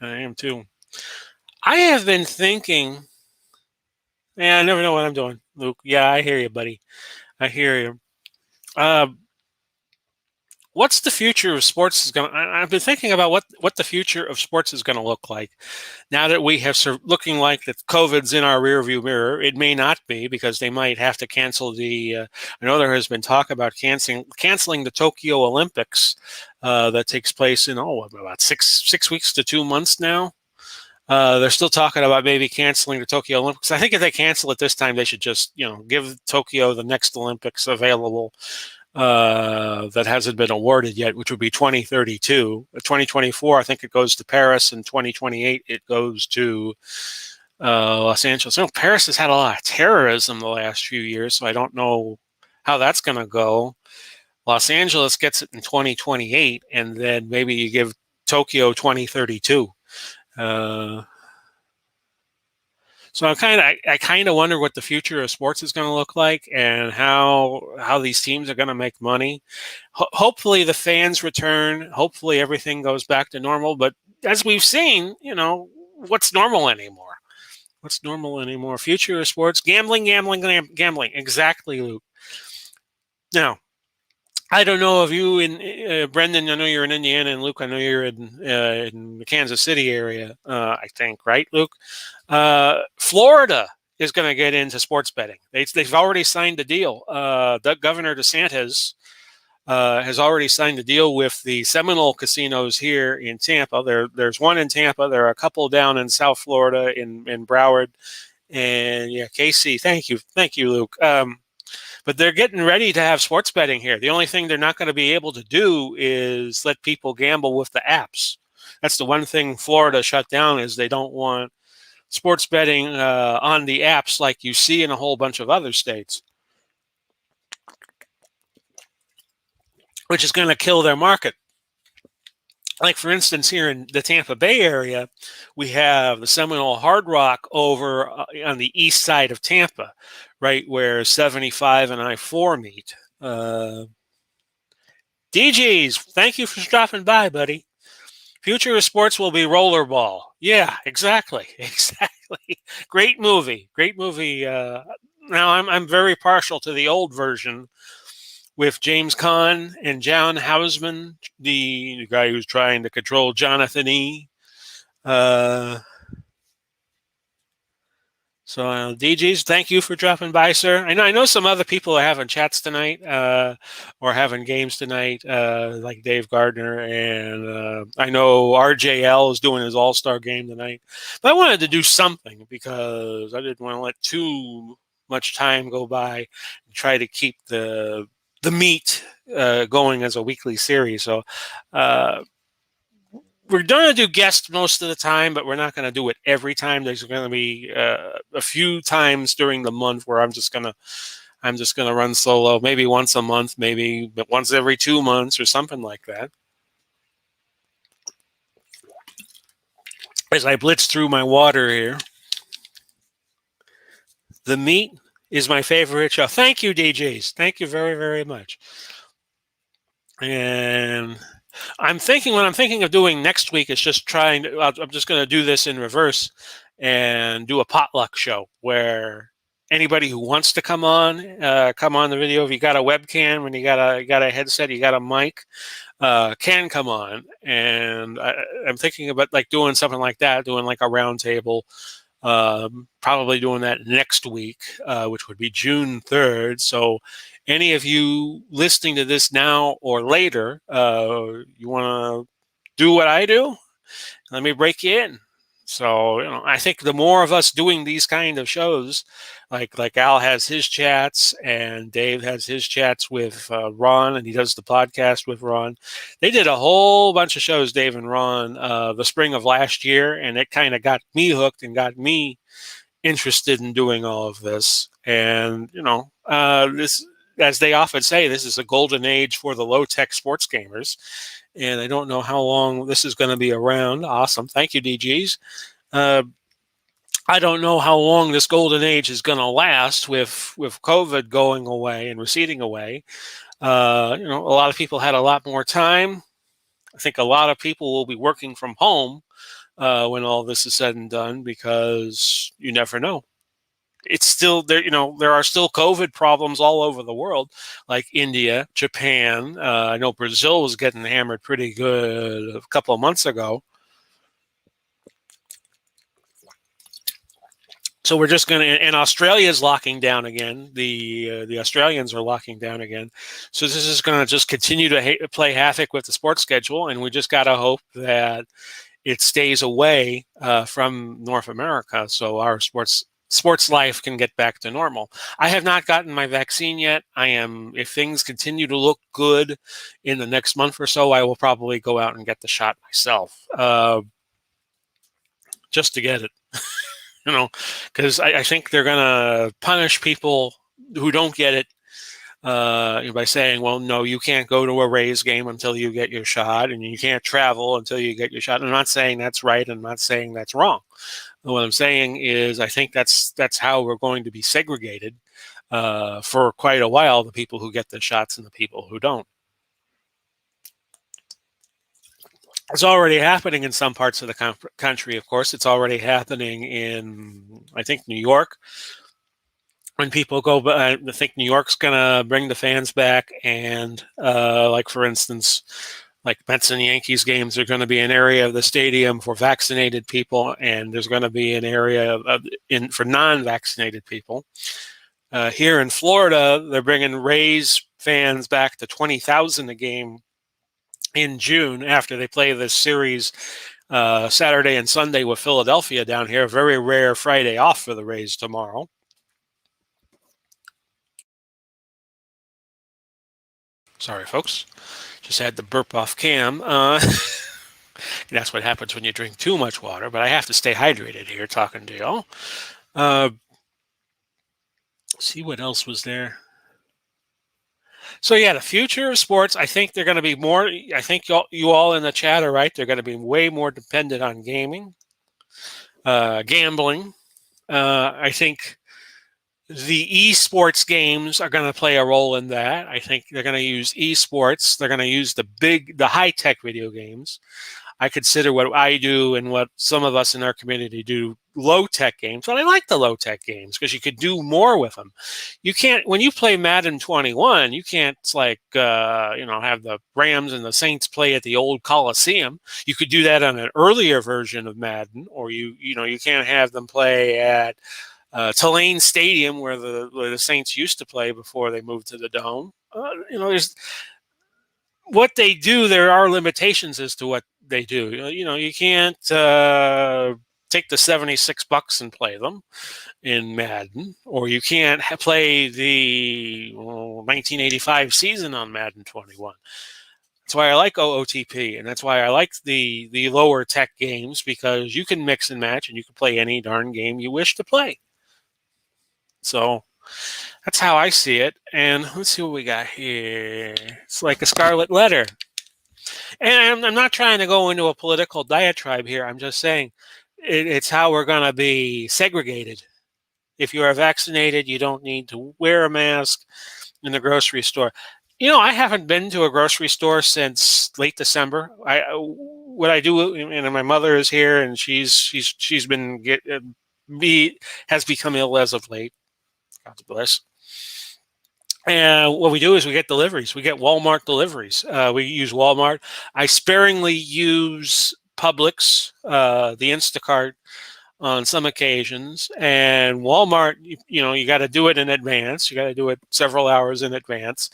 I am too. I have been thinking. Yeah, I never know what I'm doing, Luke. Yeah, I hear you, buddy. I hear you. What's the future of sports is going? I've been thinking about what the future of sports is going to look like now that we have looking like that COVID's in our rearview mirror. It may not be, because they might have to cancel the. I know there has been talk about canceling the Tokyo Olympics that takes place in about 6 weeks to 2 months now. They're still talking about maybe canceling the Tokyo Olympics. I think if they cancel it this time, they should just give Tokyo the next Olympics available. That hasn't been awarded yet, which would be 2032. 2024, I think it goes to Paris, and 2028 it goes to Los Angeles. Paris has had a lot of terrorism the last few years, so I don't know how that's going to go. Los Angeles gets it in 2028, and then maybe you give Tokyo 2032. So I kind of wonder what the future of sports is going to look like, and how these teams are going to make money. Hopefully the fans return. Hopefully everything goes back to normal. But as we've seen, what's normal anymore? What's normal anymore? Future of sports, gambling. Exactly, Luke. Now, I don't know if you and Brendan, I know you're in Indiana, and Luke, I know you're in the Kansas City area, I think, right, Luke? Florida is going to get into sports betting. They've already signed a deal. Governor DeSantis has already signed a deal with the Seminole casinos here in Tampa. There's one in Tampa. There are a couple down in South Florida in Broward. And yeah, Casey, thank you, Luke. But they're getting ready to have sports betting here. The only thing they're not going to be able to do is let people gamble with the apps. That's the one thing Florida shut down, is they don't want sports betting on the apps like you see in a whole bunch of other states, which is going to kill their market. Like, for instance, here in the Tampa Bay area, we have the Seminole Hard Rock over on the east side of Tampa, right where 75 and I-4 meet. DGs, thank you for stopping by, buddy. If Future of sports will be rollerball. Yeah, exactly, exactly. Great movie, great movie. Now I'm very partial to the old version with James Caan and John Houseman, the guy who's trying to control Jonathan E. Uh, DJs, thank you for dropping by, sir. I know some other people are having chats tonight, or having games tonight, like Dave Gardner, and I know RJL is doing his All-Star game tonight. But I wanted to do something because I didn't want to let too much time go by and try to keep the meat going as a weekly series. So uh, we're going to do guests most of the time, but we're not going to do it every time. There's going to be a few times during the month where I'm just going to run solo, maybe once a month, maybe once every 2 months or something like that. As I blitz through my water here, the meat is my favorite show. Thank you, DJs. Thank you very, very much. And what I'm thinking of doing next week is just I'm just going to do this in reverse and do a potluck show where anybody who wants to come on the video. If you got a webcam and you got a headset, you got a mic, can come on. And I'm thinking about like doing something like that, doing like a round table. Probably doing that next week, which would be June 3rd. So any of you listening to this now or later, you want to do what I do, let me break you in. So, I think the more of us doing these kind of shows, like Al has his chats and Dave has his chats with Ron, and he does the podcast with Ron. They did a whole bunch of shows, Dave and Ron, the spring of last year, and it kind of got me hooked and got me interested in doing all of this. And, this, as they often say, this is a golden age for the low-tech sports gamers. And I don't know how long this is going to be around. Awesome. Thank you, DGs. I don't know how long this golden age is going to last with COVID going away and receding away. A lot of people had a lot more time. I think a lot of people will be working from home when all this is said and done, because you never know. It's still there. There are still COVID problems all over the world, like India, Japan. I know Brazil was getting hammered pretty good a couple of months ago. So we're just going to, and Australia is locking down again. The Australians are locking down again. So this is going to just continue to play havoc with the sports schedule, and we just got to hope that it stays away from North America, so our sports life can get back to normal. I have not gotten my vaccine yet. If things continue to look good in the next month or so, I will probably go out and get the shot myself, just to get it. Because I think they're going to punish people who don't get it by saying, well, no, you can't go to a Rays game until you get your shot, and you can't travel until you get your shot. I'm not saying that's right. I'm not saying that's wrong. What I'm saying is I think that's how we're going to be segregated for quite a while, the people who get the shots and the people who don't. It's already happening in some parts of the country, of course. It's already happening in, I think, New York. When people go, I think New York's going to bring the fans back. And like, for instance, like Mets and Yankees games are going to be an area of the stadium for vaccinated people, and there's going to be an area for non-vaccinated people. Here in Florida, they're bringing Rays fans back to 20,000 a game in June after they play this series Saturday and Sunday with Philadelphia down here. Very rare Friday off for the Rays tomorrow. Sorry, folks. Just had to burp off cam. That's what happens when you drink too much water, but I have to stay hydrated here talking to y'all. See what else was there. So yeah, the future of sports, I think they're going to be more, I think you all in the chat are right. They're going to be way more dependent on gaming, gambling. I think The esports games are going to play a role in that. I think they're going to use esports. They're going to use the high-tech video games. I consider what I do and what some of us in our community do low-tech games, but I like the low-tech games because you could do more with them. You can't, when you play Madden 21, you can't have the Rams and the Saints play at the old Coliseum. You could do that on an earlier version of Madden, or you can't have them play at Tulane Stadium where the Saints used to play before they moved to the Dome. There's what they do. There are limitations as to what they do. You can't take the $76 and play them in Madden, or you can't play the 1985 season on Madden 21. That's why I like OOTP, and that's why I like the lower tech games, because you can mix and match and you can play any darn game you wish to play. So that's how I see it. And let's see what we got here. It's like a scarlet letter. And I'm not trying to go into a political diatribe here. I'm just saying it's how we're going to be segregated. If you are vaccinated, you don't need to wear a mask in the grocery store. I haven't been to a grocery store since late December. What I do, and my mother is here, and she's been has become ill as of late. God bless. And what we do is we get deliveries. We get Walmart deliveries. We use Walmart. I sparingly use Publix, the Instacart, on some occasions. And Walmart, you got to do it in advance. You got to do it several hours in advance.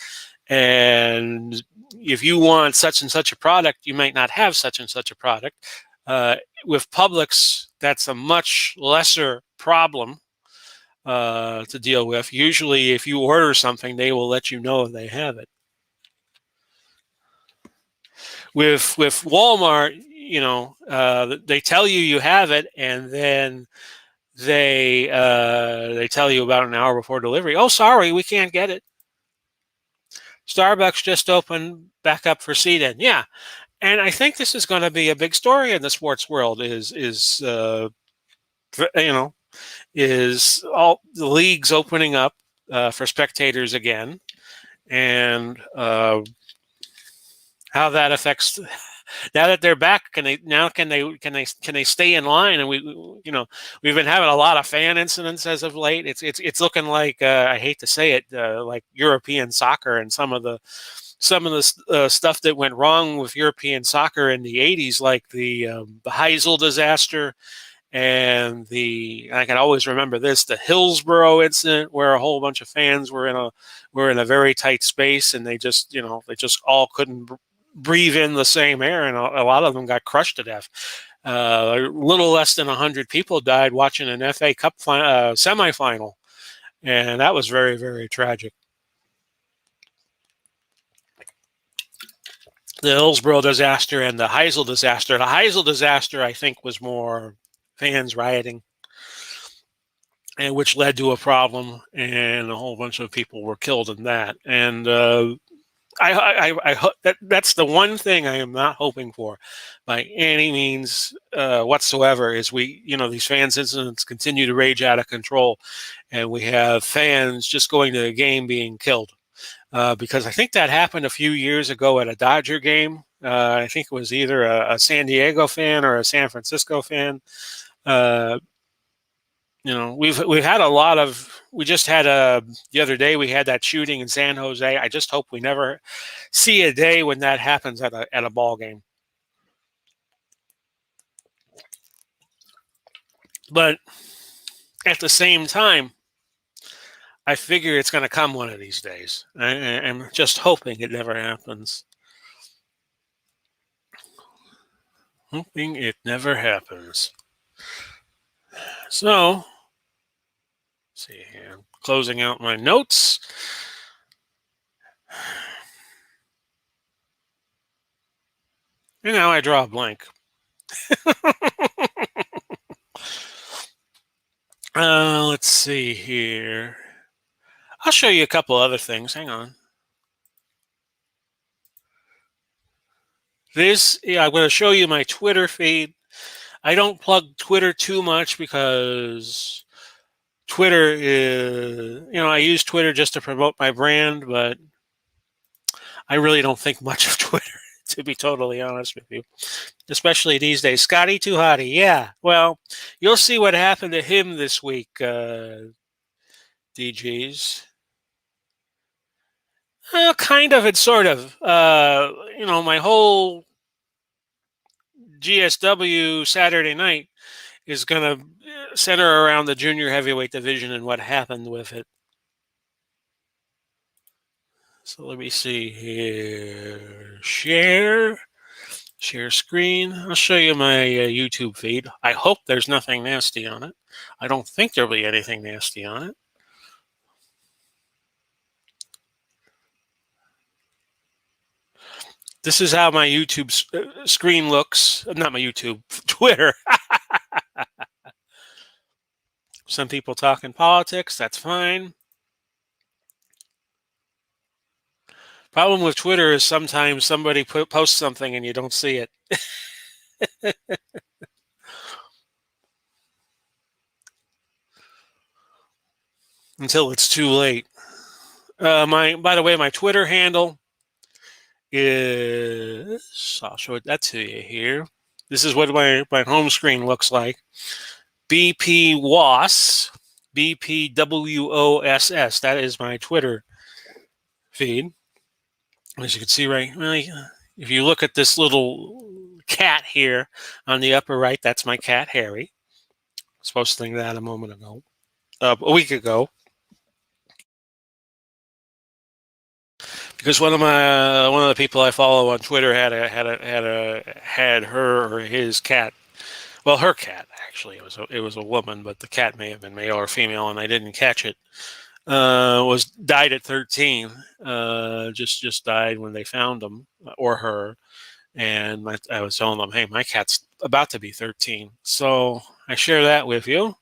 And if you want such and such a product, you might not have such and such a product. With Publix, that's a much lesser problem to deal with. Usually, if you order something, they will let you know if they have it. With Walmart, they tell you have it, and then they tell you about an hour before delivery. Oh, sorry, we can't get it. Starbucks just opened back up for seating. Yeah, and I think this is going to be a big story in the sports world. Is all the leagues opening up for spectators again, and how that affects. Now that they're back, can they stay in line? And we've been having a lot of fan incidents as of late. It's looking like I hate to say it, like European soccer, and some of the stuff that went wrong with European soccer in the '80s, like the Heysel disaster. And I can always remember the Hillsborough incident, where a whole bunch of fans were in a very tight space, and they just all couldn't breathe in the same air, and a lot of them got crushed to death. A little less than 100 people died watching an FA Cup semifinal, and that was very, very tragic. The Hillsborough disaster and the Heysel disaster. The Heysel disaster, I think, was more fans rioting, and which led to a problem, and a whole bunch of people were killed in that. And I hope that's the one thing I am not hoping for by any means whatsoever, is these fans incidents continue to rage out of control, and we have fans just going to the game being killed. Because I think that happened a few years ago at a Dodger game. I think it was either a San Diego fan or a San Francisco fan. We've had a lot of. We just had the other day we had that shooting in San Jose. I just hope we never see a day when that happens at a ball game. But at the same time, I figure it's going to come one of these days. I'm just hoping it never happens. Hoping it never happens. So, let's see here. I'm closing out my notes. And now I draw a blank. Let's see here. I'll show you a couple other things. Hang on. I'm going to show you my Twitter feed. I don't plug Twitter too much because Twitter is, I use Twitter just to promote my brand, but I really don't think much of Twitter, to be totally honest with you, especially these days. Scotty Too Hottie, yeah. Well, you'll see what happened to him this week, DGs. Kind of and sort of. My whole GSW Saturday night is going to center around the junior heavyweight division and what happened with it. So let me see here. Share screen. I'll show you my YouTube feed. I hope there's nothing nasty on it. I don't think there'll be anything nasty on it. This is how my YouTube screen looks. Not my YouTube, Twitter. Some people talking politics. That's fine. Problem with Twitter is sometimes somebody posts something and you don't see it. Until it's too late. By the way, my Twitter handle is, I'll show that to you here. This is what my home screen looks like. BPWOS, BPWOSS. That is my Twitter feed. As you can see if you look at this little cat here on the upper right, that's my cat, Harry. I was posting that a week ago. Because one of the people I follow on Twitter had her or his cat. Well, her cat actually. It was a woman, but the cat may have been male or female, and I didn't catch it. Died at 13. Just died when they found him or her, and I was telling them, hey, my cat's about to be 13. So I share that with you.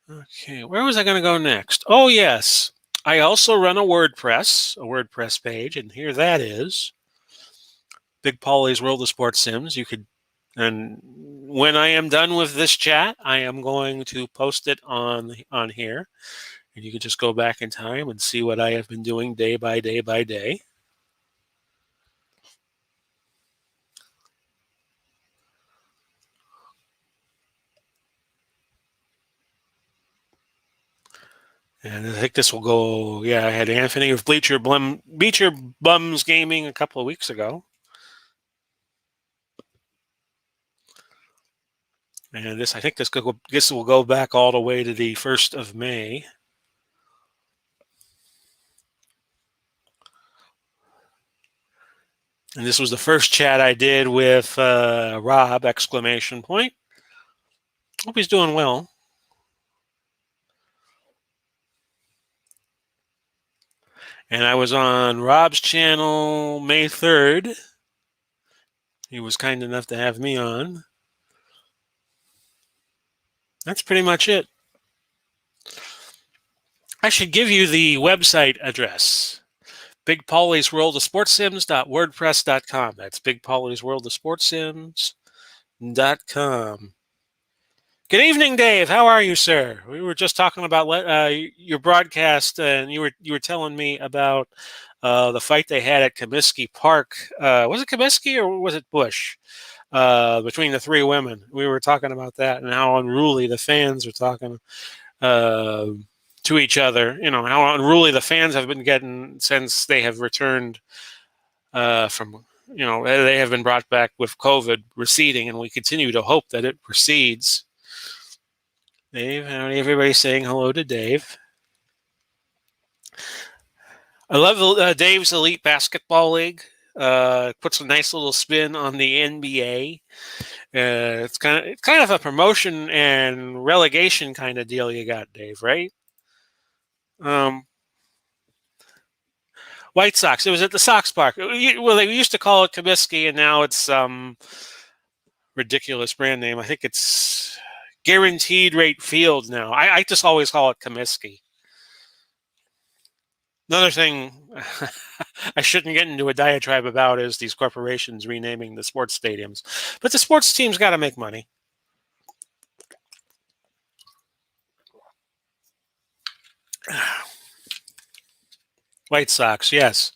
Okay, where was I going to go next? Oh yes. I also run a WordPress page, and here that is. Big Pauly's World of Sports Sims. And when I am done with this chat, I am going to post it on here, and you can just go back in time and see what I have been doing day by day by day. And I think this will go. Yeah, I had Anthony of Bleacher Bums Gaming a couple of weeks ago. And I think this will go back all the way to the 1st of May. And this was the first chat I did with Rob, ! Hope he's doing well. And I was on Rob's channel May 3rd. He was kind enough to have me on. That's pretty much it. I should give you the website address. Big Pauly's World of Sports Sims.wordpress.com. That's Big Pauly's World of Sports Sims.com. Good evening, Dave. How are you, sir? We were just talking about your broadcast, and you were telling me about the fight they had at Comiskey Park. Was it Comiskey or was it Bush? Between the three women. We were talking about that and how unruly the fans are talking to each other. How unruly the fans have been getting since they have returned from, they have been brought back with COVID receding, and we continue to hope that it recedes. Dave, everybody saying hello to Dave. I love Dave's Elite Basketball League. Puts a nice little spin on the NBA. It's kind of a promotion and relegation kind of deal you got, Dave, right? White Sox. It was at the Sox Park. Well, they used to call it Comiskey, and now it's some ridiculous brand name. I think it's Guaranteed Rate Field now. I just always call it Comiskey. Another thing I shouldn't get into a diatribe about is these corporations renaming the sports stadiums. But the sports teams got to make money. White Sox, yes.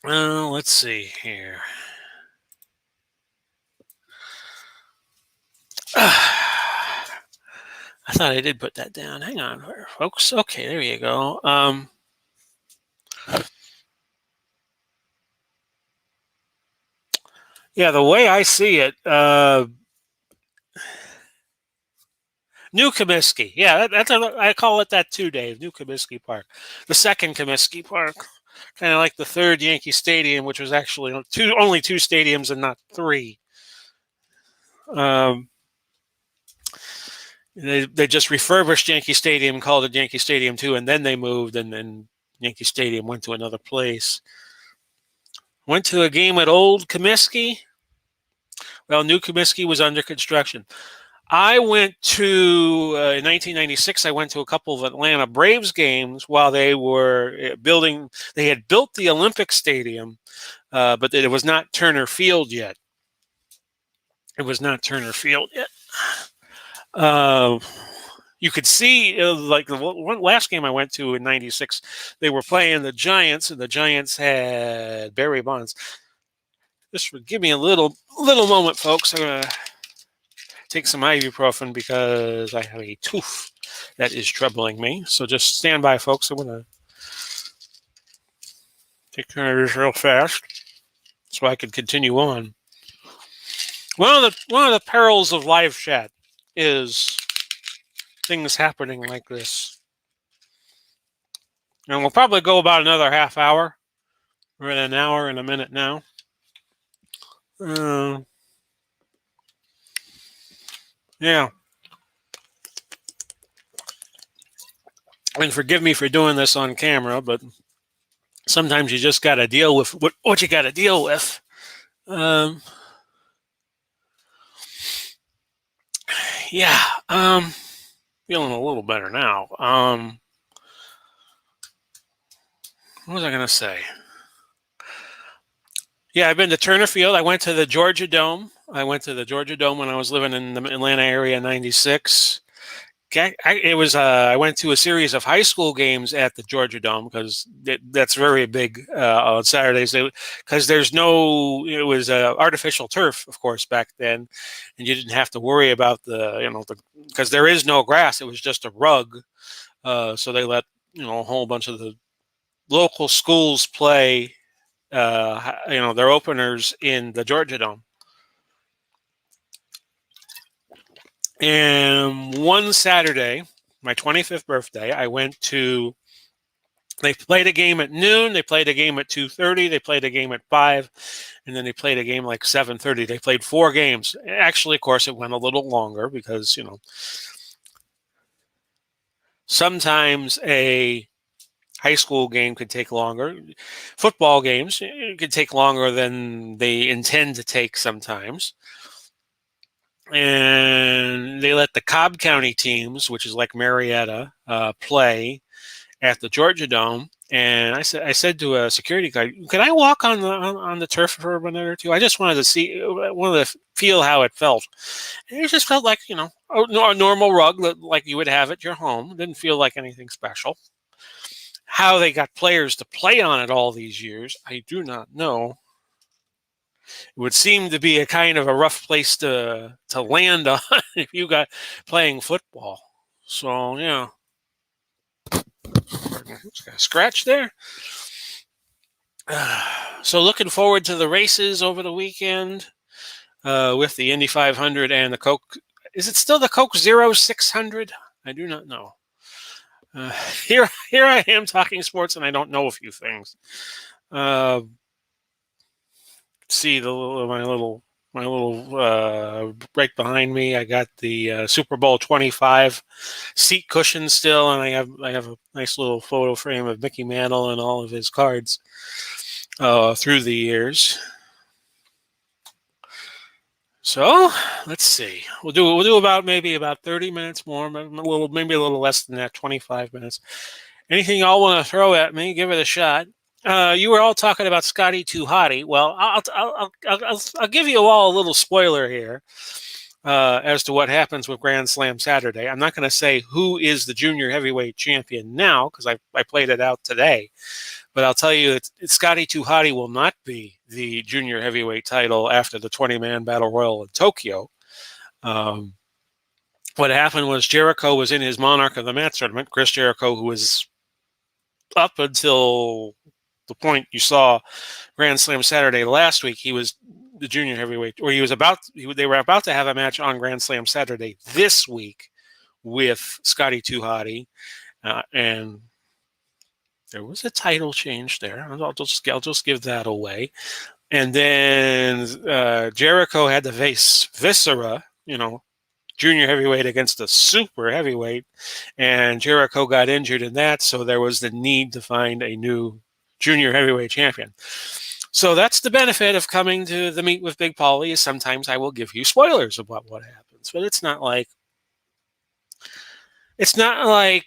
Let's see here. I thought I did put that down. Hang on, folks. Okay, there you go. Yeah, the way I see it, New Comiskey. Yeah, I call it that too, Dave. New Comiskey Park, the second Comiskey Park, kind of like the third Yankee Stadium, which was actually only two stadiums and not three. Um, they just refurbished Yankee Stadium, called it Yankee Stadium 2, and then they moved, and then Yankee Stadium went to another place. Went to a game at Old Comiskey. Well, New Comiskey was under construction. I went to, in 1996, I went to a couple of Atlanta Braves games while they were building, they had built the Olympic Stadium, but it was not Turner Field yet. It was not Turner Field yet. You could see, like the one last game I went to in '96, they were playing the Giants, and the Giants had Barry Bonds. Just give me a little moment, folks. I'm gonna take some ibuprofen because I have a tooth that is troubling me. So just stand by, folks. I'm gonna take care of this real fast so I can continue on. One of the perils of live chat is things happening like this. And we'll probably go about another half hour. We're at an hour and a minute now. Yeah. And forgive me for doing this on camera, but sometimes you just got to deal with what you got to deal with. Yeah. Feeling a little better now. What was I going to say? Yeah, I've been to Turner Field. I went to the Georgia Dome. I went to the Georgia Dome when I was living in the Atlanta area in '96. I went to a series of high school games at the Georgia Dome because that's very big on Saturdays. Because it was artificial turf, of course, back then, and you didn't have to worry about because there is no grass. It was just a rug. So they let a whole bunch of the local schools play their openers in the Georgia Dome. And one Saturday, my 25th birthday, I went to. They played a game at noon. They played a game at 2:30. They played a game at 5, and then they played a game like 7:30. They played 4 games. Actually, of course, it went a little longer because sometimes a high school game could take longer. Football games could take longer than they intend to take sometimes. And they let the Cobb County teams, which is like Marietta, play at the Georgia Dome. And I said to a security guard, "Could I walk on the turf for a minute or two? I just wanted to feel how it felt." And it just felt like a normal rug like you would have at your home. It didn't feel like anything special. How they got players to play on it all these years, I do not know. It would seem to be a kind of a rough place to land on if you got playing football. So yeah, got a scratch there. So looking forward to the races over the weekend with the Indy 500 and the Coke. Is it still the Coke 0600? I do not know. Here I am talking sports, and I don't know a few things. See my little right behind me. I got the Super Bowl 25 seat cushion still, and I have a nice little photo frame of Mickey Mantle and all of his cards through the years. So let's see. We'll do maybe about 30 minutes more, maybe a little less than that, 25 minutes. Anything y'all want to throw at me? Give it a shot. You were all talking about Scotty Too Hottie. Well, I'll give you all a little spoiler here. as to what happens with Grand Slam Saturday. I'm not going to say who is the junior heavyweight champion now, because I played it out today. But I'll tell you, Scotty 2 Hotty will not be the junior heavyweight title after the 20-man battle royal in Tokyo. What happened was Jericho was in his Monarch of the Mat tournament. Chris Jericho, who was up until the point you saw Grand Slam Saturday last week, he was the junior heavyweight, or they were about to have a match on Grand Slam Saturday this week with Scotty 2 Hotty, and there was a title change there. I'll just give that away. And then Jericho had to face Viscera, junior heavyweight against a super heavyweight, and Jericho got injured in that, so there was the need to find a new junior heavyweight champion. So that's the benefit of coming to the Meet with Big Pauly, is sometimes I will give you spoilers about what happens, but it's not like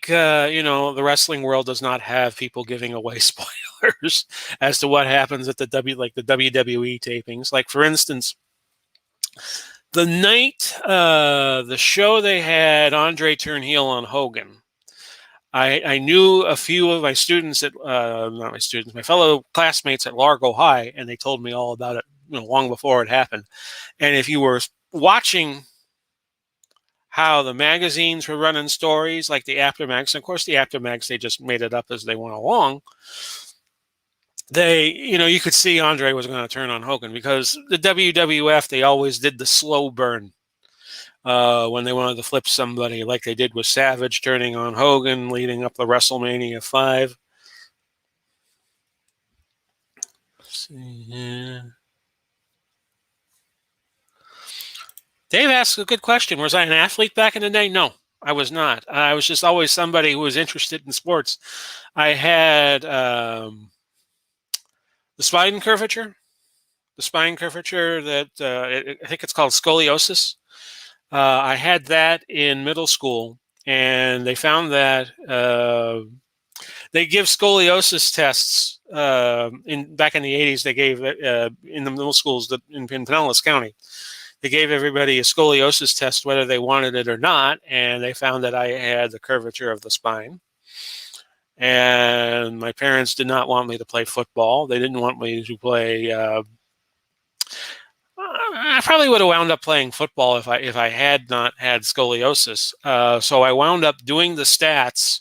the wrestling world does not have people giving away spoilers as to what happens at the WWE tapings. Like, for instance, the night the show they had Andre turn heel on Hogan, I knew a few of my students my fellow classmates at Largo High, and they told me all about it, long before it happened. And if you were watching how the magazines were running stories, like the Aftermags, and of course the Aftermags, they just made it up as they went along. You could see Andre was going to turn on Hogan, because the WWF, they always did the slow burn. When they wanted to flip somebody, like they did with Savage turning on Hogan leading up to WrestleMania 5. Let's see here. Dave asks a good question. Was I an athlete back in the day? No, I was not. I was just always somebody who was interested in sports. I had the spine curvature. That I think it's called scoliosis. I had that in middle school, and they found that they give scoliosis tests back in the 80s. They gave in the middle schools in Pinellas County. They gave everybody a scoliosis test, whether they wanted it or not, and they found that I had the curvature of the spine. And my parents did not want me to play football. They didn't want me to play. I probably would have wound up playing football if I had not had scoliosis. So I wound up doing the stats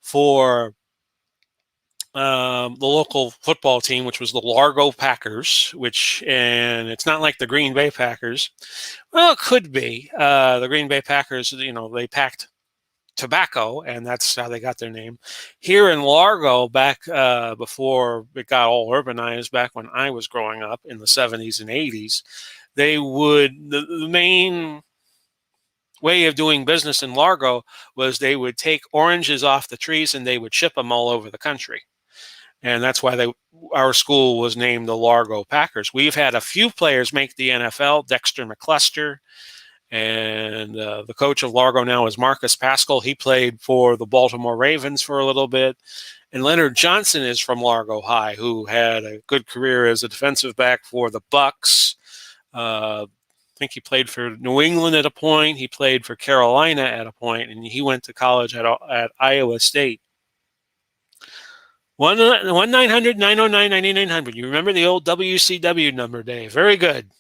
for the local football team, which was the Largo Packers, and it's not like the Green Bay Packers. Well, it could be. The Green Bay Packers, they packed tobacco, and that's how they got their name. Here in Largo, back before it got all urbanized, back when I was growing up in the 70s and 80s, the main way of doing business in Largo was they would take oranges off the trees and they would ship them all over the country. And that's why our school was named the Largo Packers. We've had a few players make the NFL, Dexter McCluster, and the coach of Largo now is Marcus Pascal. He played for the Baltimore Ravens for a little bit. And Leonard Johnson is from Largo High, who had a good career as a defensive back for the Bucks. I think he played for New England at a point. He played for Carolina at a point, and he went to college at Iowa State. 1-900-909-9900. You remember the old WCW number, Dave? Very good.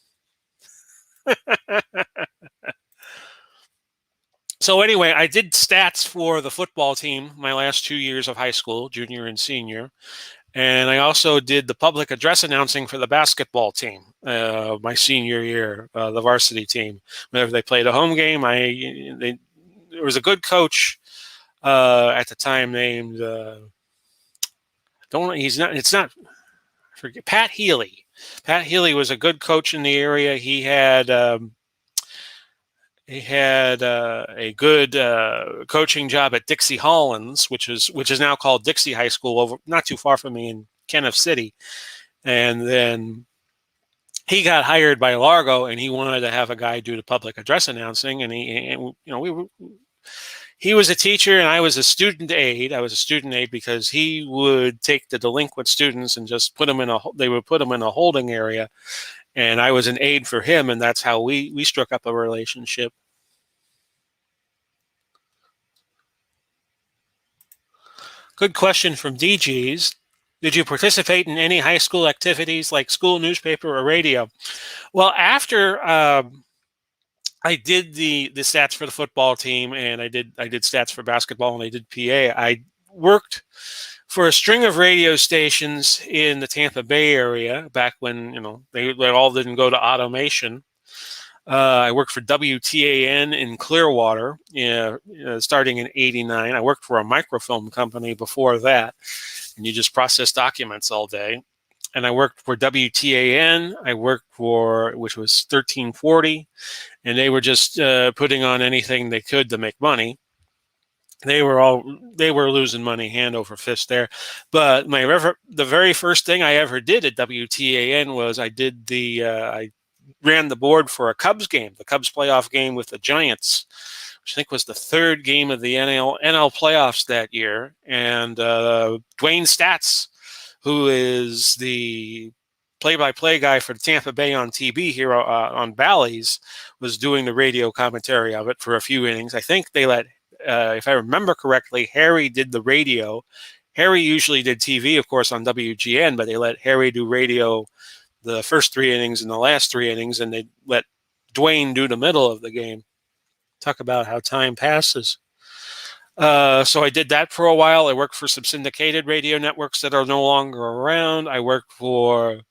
So anyway, I did stats for the football team my last 2 years of high school, junior and senior. And I also did the public address announcing for the basketball team my senior year, the varsity team. Whenever they played a home game, there was a good coach at the time named Pat Healy. Pat Healy was a good coach in the area. He had a good coaching job at Dixie Hollins, which is now called Dixie High School, not too far from me in Kenneth City. And then he got hired by Largo, and he wanted to have a guy do the public address announcing. And he was a teacher, and I was a student aide. I was a student aide because he would take the delinquent students and just put them in a holding area. and I was an aide for him, and that's how we struck up a relationship. Good question from DGs. Did you participate in any high school activities like school newspaper or radio? Well, after I did the stats for the football team, and I did stats for basketball, and I did PA. I worked for a string of radio stations in the Tampa Bay area back when they all didn't go to automation. I worked for WTAN in Clearwater, starting in '89. I worked for a microfilm company before that, and you just process documents all day. And I worked for WTAN. I worked for, which was 1340, and they were just putting on anything they could to make money. They were losing money hand over fist there. But the very first thing I ever did at WTAN was I ran the board for a Cubs game, the Cubs playoff game with the Giants, which I think was the third game of the NL playoffs that year. And Dwayne Statz, who is the play-by-play guy for the Tampa Bay on TV here on Bally's, was doing the radio commentary of it for a few innings. I think they let, if I remember correctly, Harry did the radio. Harry usually did TV, of course, on WGN, but they let Harry do radio the first 3 innings and the last 3 innings, and they let Dwayne do the middle of the game. Talk about how time passes. So I did that for a while. I worked for some syndicated radio networks that are no longer around. I worked for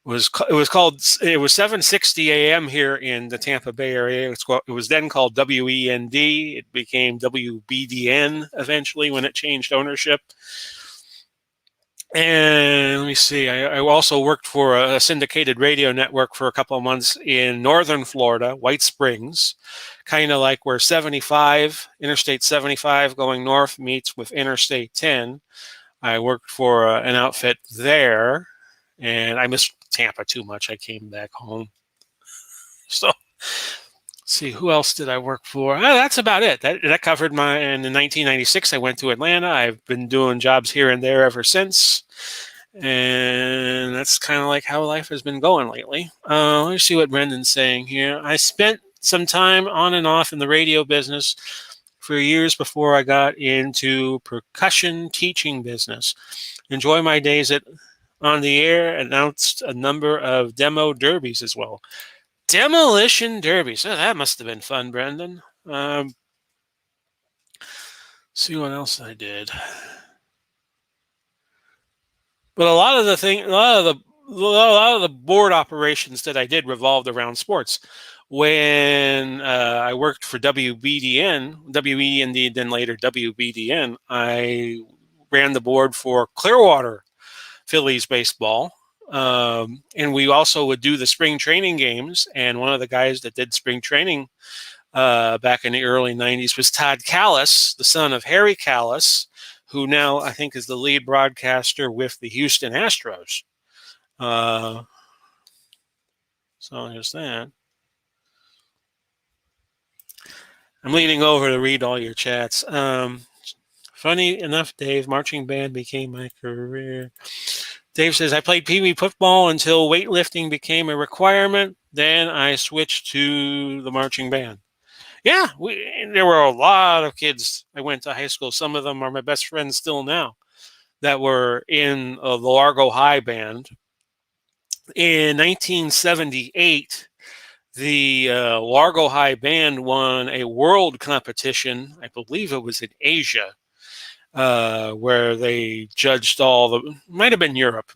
it was 760 AM here in the Tampa Bay area. It was then called WEND. It became WBDN eventually when it changed ownership. And let me see, I also worked for a syndicated radio network for a couple of months in northern Florida, White Springs, kind of like where Interstate 75 going north meets with Interstate 10. I worked for an outfit there, and I missed Tampa too much. I came back home. So, see, who else did I work for? That's about it. That covered and in 1996, I went to Atlanta. I've been doing jobs here and there ever since. And that's kind of like how life has been going lately. Let's see what Brendan's saying here. I spent some time on and off in the radio business for years before I got into percussion teaching business. Enjoy my days on the air. Announced a number of demo derbies as well. Demolition derbies. Oh, that must have been fun, Brendan. See what else I did. But a lot of the board operations that I did revolved around sports. When I worked for WBDN, WEND, then later WBDN, I ran the board for Clearwater Phillies baseball. And we also would do the spring training games. And one of the guys that did spring training back in the early 90s was Todd Callis, the son of Harry Callis, who now I think is the lead broadcaster with the Houston Astros. So there's that. I'm leaning over to read all your chats. Funny enough, Dave, marching band became my career. Dave says, I played Pee Wee football until weightlifting became a requirement. Then I switched to the marching band. Yeah, there were a lot of kids I went to high school. Some of them are my best friends still now that were in the Largo High band. In 1978, the Largo High band won a world competition. I believe it was in Asia, where they judged might have been Europe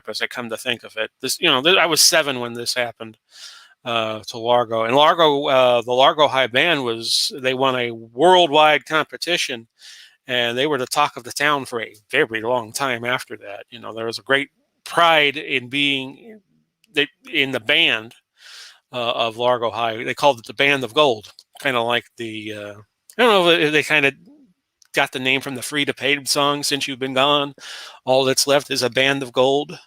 as I come to think of it. I was 7 when this happened. To Largo. And the Largo High Band they won a worldwide competition, and they were the talk of the town for a very long time after that. There was a great pride in being in the band of Largo High. They called it the Band of Gold, kind of like I don't know if they kind of got the name from the Free to Pay song, Since You've Been Gone, All That's Left is a Band of Gold.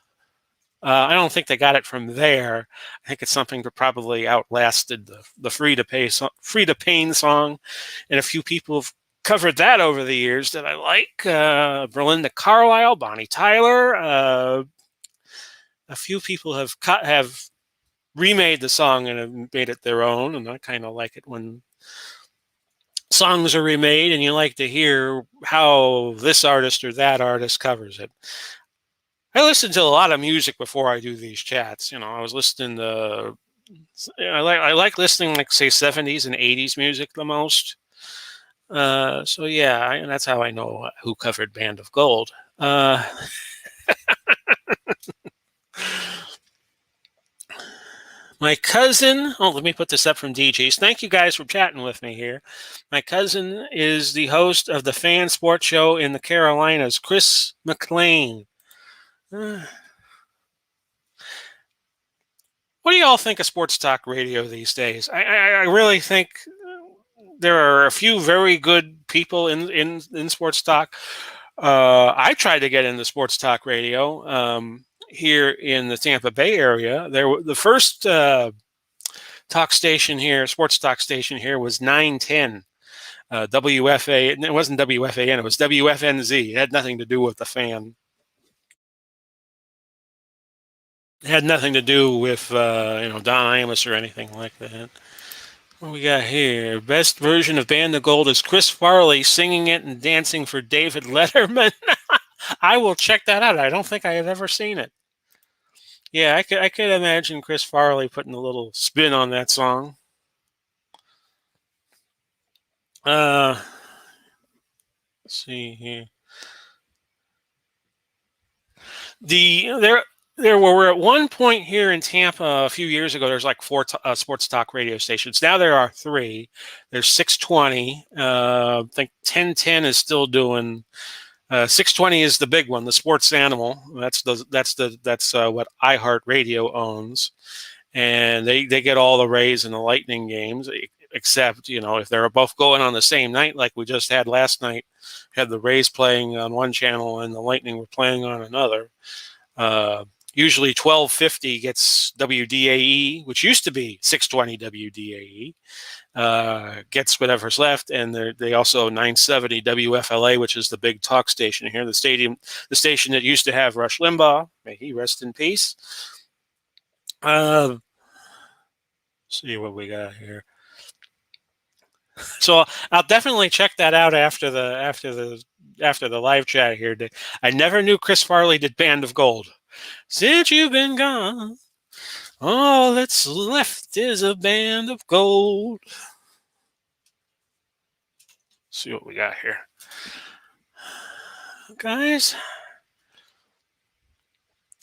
I don't think they got it from there. I think it's something that probably outlasted the Free to Pain song, and a few people have covered that over the years that I like. Belinda Carlisle, Bonnie Tyler, a few people have remade the song and have made it their own, and I kind of like it when songs are remade and you like to hear how this artist or that artist covers it. I listen to a lot of music before I do these chats. I was listening to I like listening, like, say, 70s and 80s music the most. So yeah, and that's how I know who covered Band of Gold. My cousin, let me put this up from DJs. Thank you guys for chatting with me here. My cousin is the host of the fan sports show in the Carolinas, Chris McLean. What do y'all think of sports talk radio these days? I really think there are a few very good people in sports talk. I tried to get into sports talk radio here in the Tampa Bay area. The first talk station here, sports talk station here, was 910 WFA. It wasn't WFAN, it was WFNZ. It had nothing to do with the fan. It had nothing to do with Don Imus or anything like that. What we got here? Best version of Band of Gold is Chris Farley singing it and dancing for David Letterman. I will check that out. I don't think I have ever seen it. Yeah, I could imagine Chris Farley putting a little spin on that song. Let's see here. There were at one point here in Tampa a few years ago. There's like 4 sports talk radio stations. Now there are 3. There's 620. I think 1010 is still doing. 620 is the big one, the Sports Animal. That's what iHeartRadio owns, and they get all the Rays and the Lightning games, except if they're both going on the same night, like we just had last night. We had the Rays playing on one channel and the Lightning were playing on another. Usually 1250 gets WDAE, which used to be 620 WDAE. Gets whatever's left, and they also 970 WFLA, which is the big talk station here. The station that used to have Rush Limbaugh, may he rest in peace. See what we got here. So I'll definitely check that out after the live chat here. I never knew Chris Farley did Band of Gold. Since you've been gone, all that's left is a band of gold. See what we got here, guys.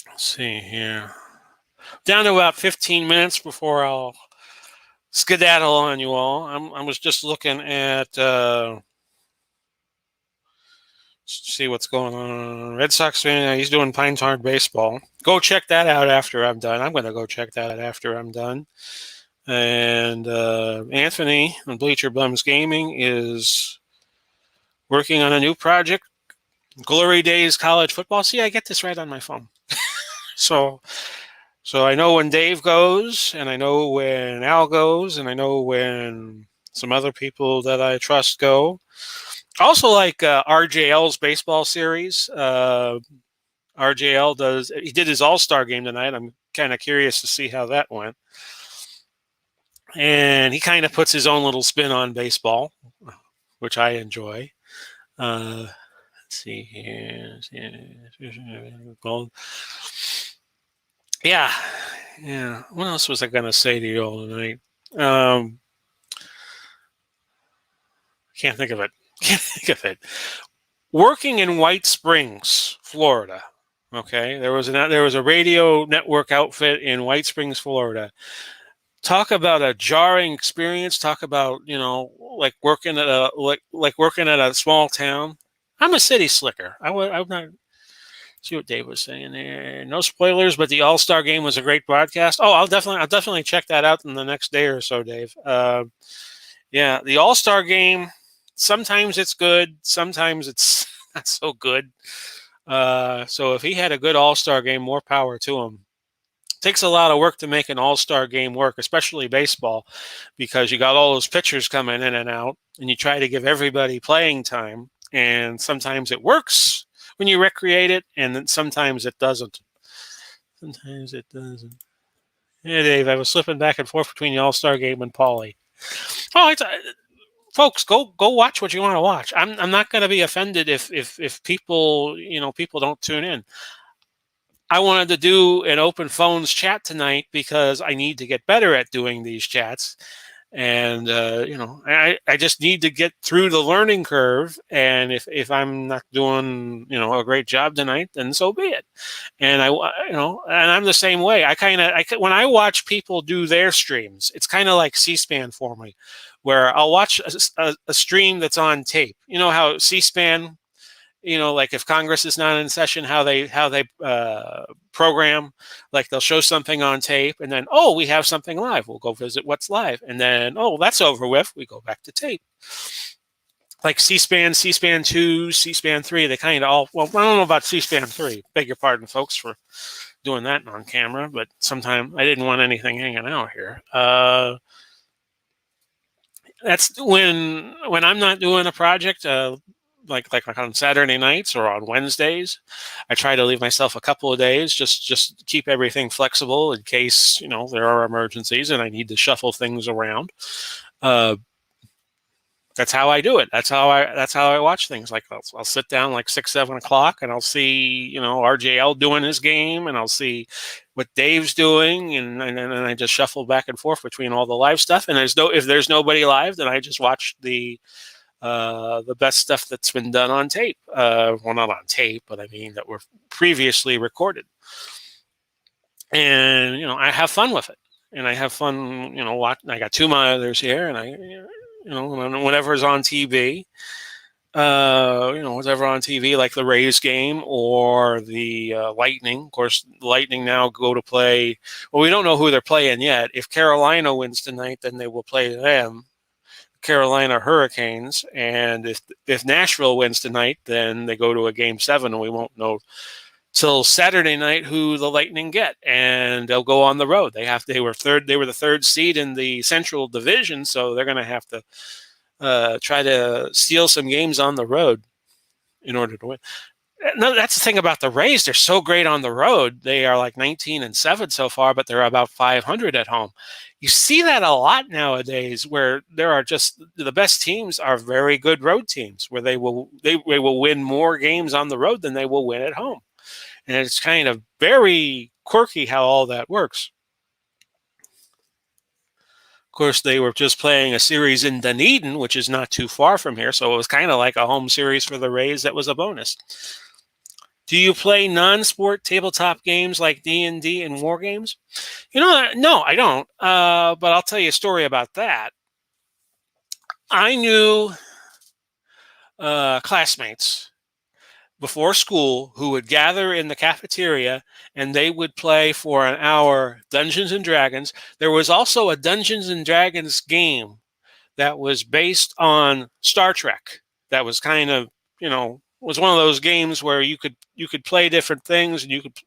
Let's see here. Down to about 15 minutes before I'll skedaddle on you all. I was just looking at see what's going on. Red Sox fan, he's doing Pine Tar baseball. Go check that out after I'm done. I'm going to go check that out after I'm done. And Anthony on Bleacher Bums Gaming is working on a new project, Glory Days College Football. See, I get this right on my phone. So I know when Dave goes, and I know when Al goes, and I know when some other people that I trust go. Also, like RJL's baseball series. RJL he did his All-Star game tonight. I'm kind of curious to see how that went. And he kind of puts his own little spin on baseball, which I enjoy. Let's see here. Yeah. What else was I going to say to you all tonight? Can't think of it. Working in White Springs, Florida. Okay, there was a radio network outfit in White Springs, Florida. Talk about a jarring experience. Talk about like working at a small town. I'm a city slicker. I'm not. See what Dave was saying there. No spoilers, but the All-Star game was a great broadcast. Oh, I'll definitely check that out in the next day or so, Dave. Yeah, the All-Star game. Sometimes it's good. Sometimes it's not so good. So if he had a good All-Star game, more power to him. It takes a lot of work to make an All-Star game work, especially baseball, because you got all those pitchers coming in and out, and you try to give everybody playing time. And sometimes it works when you recreate it, and then sometimes it doesn't. Sometimes it doesn't. Yeah, Dave, I was slipping back and forth between the All-Star game and Pauly. Oh, folks, go watch what you want to watch. I'm not going to be offended if people people don't tune in. I wanted to do an open phones chat tonight because I need to get better at doing these chats. And I just need to get through the learning curve. And if I'm not doing a great job tonight, then so be it. And and I'm the same way. When I watch people do their streams, it's kind of like C-SPAN for me, where I'll watch a stream that's on tape. You know how C-SPAN, like if Congress is not in session, how they program, like they'll show something on tape, and then we have something live. We'll go visit what's live, and then that's over with. We go back to tape. Like C-SPAN, C-SPAN 2, C-SPAN 3, they kind of all. Well, I don't know about C-SPAN 3. Beg your pardon, folks, for doing that on camera, but sometime I didn't want anything hanging out here. That's when I'm not doing a project. Like on Saturday nights or on Wednesdays, I try to leave myself a couple of days, just keep everything flexible in case there are emergencies and I need to shuffle things around. That's how I do it. That's how I watch things. Like I'll sit down like 6-7 o'clock and I'll see RJL doing his game, and I'll see what Dave's doing, and I just shuffle back and forth between all the live stuff. And if there's nobody live, then I just watch the best stuff that's been done on tape. Well, not on tape, but I mean that were previously recorded. And I have fun with it, and I have fun. I got two monitors here, and whatever's on TV. Whatever on TV, like the Rays game or the Lightning. Of course, the Lightning now go to play. Well, we don't know who they're playing yet. If Carolina wins tonight, then they will play them. Carolina Hurricanes, and if Nashville wins tonight, then they go to a Game 7, and we won't know till Saturday night who the Lightning get, and they'll go on the road. They were the third seed in the Central Division, so they're going to have to try to steal some games on the road in order to win. No, that's the thing about the Rays. They're so great on the road. They are like 19-7 so far, but they're about 500 at home. You see that a lot nowadays, where there are just the best teams are very good road teams, where they will win more games on the road than they will win at home. And it's kind of very quirky how all that works. Of course, they were just playing a series in Dunedin, which is not too far from here, so it was kind of like a home series for the Rays. That was a bonus. Do you play non-sport tabletop games like D&D and war games? No, I don't. But I'll tell you a story about that. I knew classmates before school who would gather in the cafeteria, and they would play for an hour Dungeons and Dragons. There was also a Dungeons and Dragons game that was based on Star Trek. That was kind of, was one of those games where you could play different things, and you could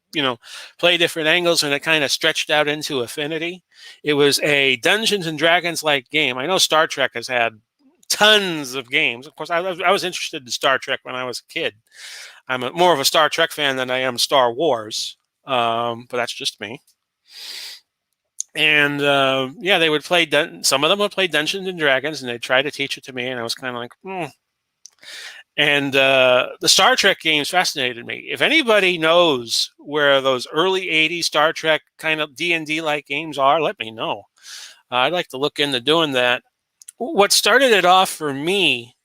play different angles, and it kind of stretched out into affinity. It was a Dungeons and Dragons like game. I know Star Trek has had tons of games. Of course, I was interested in Star Trek when I was a kid. I'm more of a Star Trek fan than I am Star Wars, but that's just me. And they would play. Some of them would play Dungeons and Dragons, and they'd try to teach it to me, and I was kind of like, And the Star Trek games fascinated me. If anybody knows where those early '80s Star Trek kind of D&D like games are, let me know. I'd like to look into doing that. What started it off for me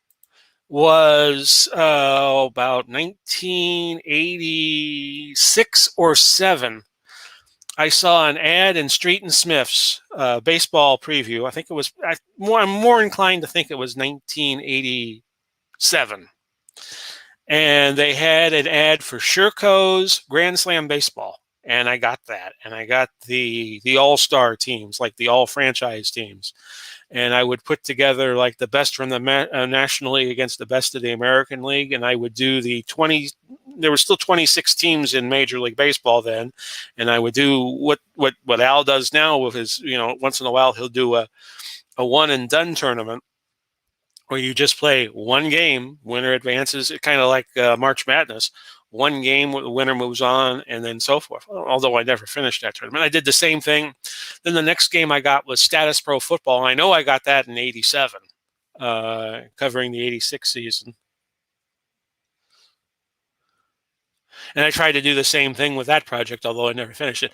was about 1986 or 7. I saw an ad in Street and Smith's baseball preview. I think it was. I'm more inclined to think it was 1987. And they had an ad for Sherco's Grand Slam Baseball. And I got that. And I got the all-star teams, like the all-franchise teams. And I would put together like the best from the National League against the best of the American League. And I would do the 20, there were still 26 teams in Major League Baseball then. And I would do what Al does now with his, once in a while he'll do a one and done tournament where you just play one game, winner advances, kind of like March Madness. one game, the winner moves on, and then so forth. Although I never finished that tournament. I did the same thing. Then the next game I got was Status Pro Football, and I know I got that in 87, covering the 86 season. And I tried to do the same thing with that project, although I never finished it.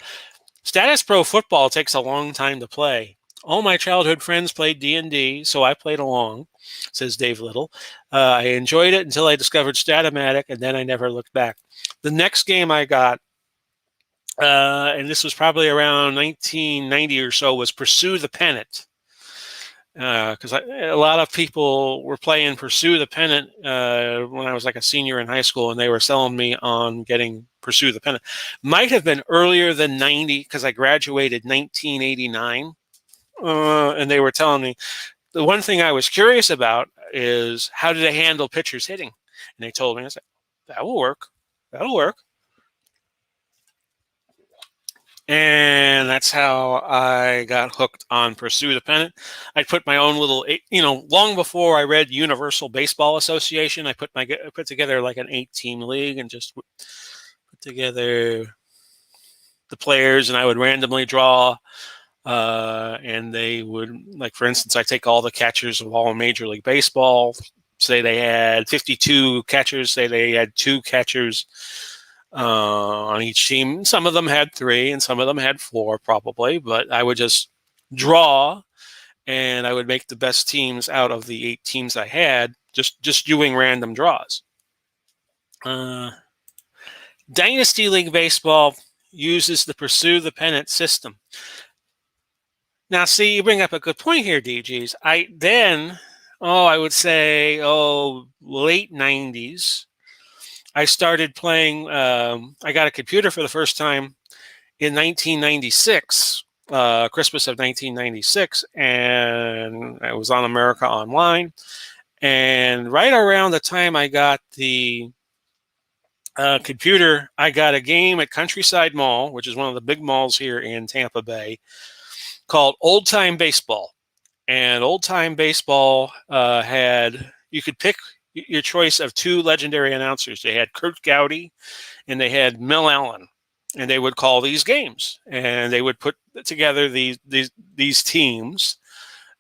Status Pro Football takes a long time to play. All my childhood friends played D&D, so I played along, says Dave Little. I enjoyed it until I discovered Statomatic, and then I never looked back. The next game I got, and this was probably around 1990 or so, was Pursue the Pennant. Because a lot of people were playing Pursue the Pennant when I was like a senior in high school, and they were selling me on getting Pursue the Pennant. Might have been earlier than 90 because I graduated 1989, and they were telling me the one thing I was curious about is how do they handle pitchers hitting, and they told me, I said, that will work. That'll work. And that's how I got hooked on Pursue the Pennant. I put my own little, long before I read Universal Baseball Association, I put together like an 8-team league and just put together the players, and I would randomly draw, and they would, like, for instance, I take all the catchers of all Major League Baseball, say they had 52 catchers, say they had 2 catchers on each team. Some of them had 3 and some of them had 4 probably, but I would just draw and I would make the best teams out of the 8 teams I had, just doing random draws. Dynasty League Baseball uses the Pursue the Pennant system. Now, see, you bring up a good point here, DGs. I would say, late 90s, I started playing, I got a computer for the first time in 1996, Christmas of 1996, and I was on America Online. And right around the time I got the computer, I got a game at Countryside Mall, which is one of the big malls here in Tampa Bay, called Old Time Baseball. And Old Time Baseball you could pick your choice of 2 legendary announcers. They had Kurt Gowdy and they had Mel Allen, and they would call these games, and they would put together these teams,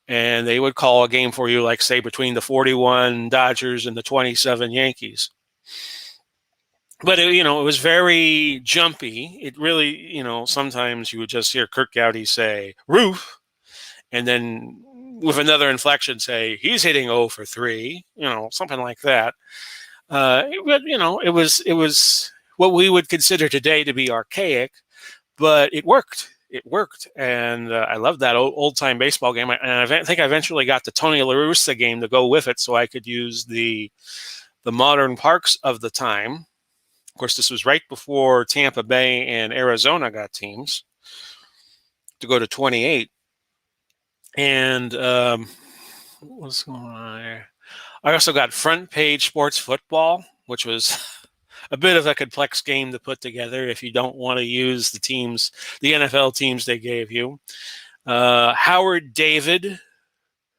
and they would call a game for you, like, say, between the 41 Dodgers and the 27 Yankees. But it was very jumpy. It really, sometimes you would just hear Kurt Gowdy say "roof," and then with another inflection say he's hitting 0 for 3, something like that. It was what we would consider today to be archaic, but it worked. It worked, and I loved that old time baseball game. And I think I eventually got the Tony La Russa game to go with it, so I could use the modern parks of the time. Of course, this was right before Tampa Bay and Arizona got teams to go to 28. And what's going on there? I also got Front Page Sports Football, which was a bit of a complex game to put together if you don't want to use the NFL teams they gave you. Howard David,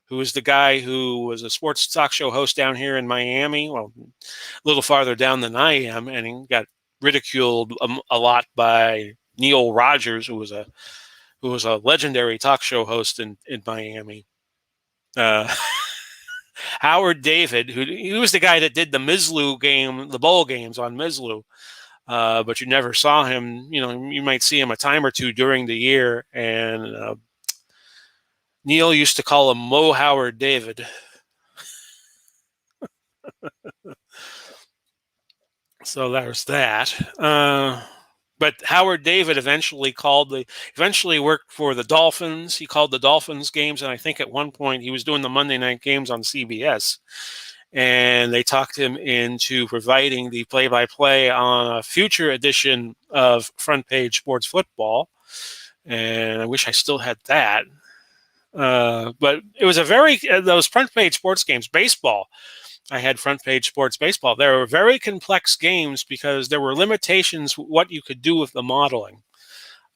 who was the guy who was a sports talk show host down here in Miami, well, a little farther down than I am, and he got ridiculed a lot by Neil Rogers, who was a legendary talk show host in Miami. Howard David, he was the guy that did the Mislu game, the bowl games on Mislu, but you never saw him. You might see him a time or two during the year, and Neil used to call him Mo Howard David. So there's that. But Howard David eventually worked for the Dolphins. He called the Dolphins games, and I think at one point he was doing the Monday night games on CBS. And they talked him into providing the play-by-play on a future edition of Front Page Sports Football. And I wish I still had that. But it was those Front Page Sports games, baseball. I had Front Page Sports Baseball. They were very complex games because there were limitations what you could do with the modeling.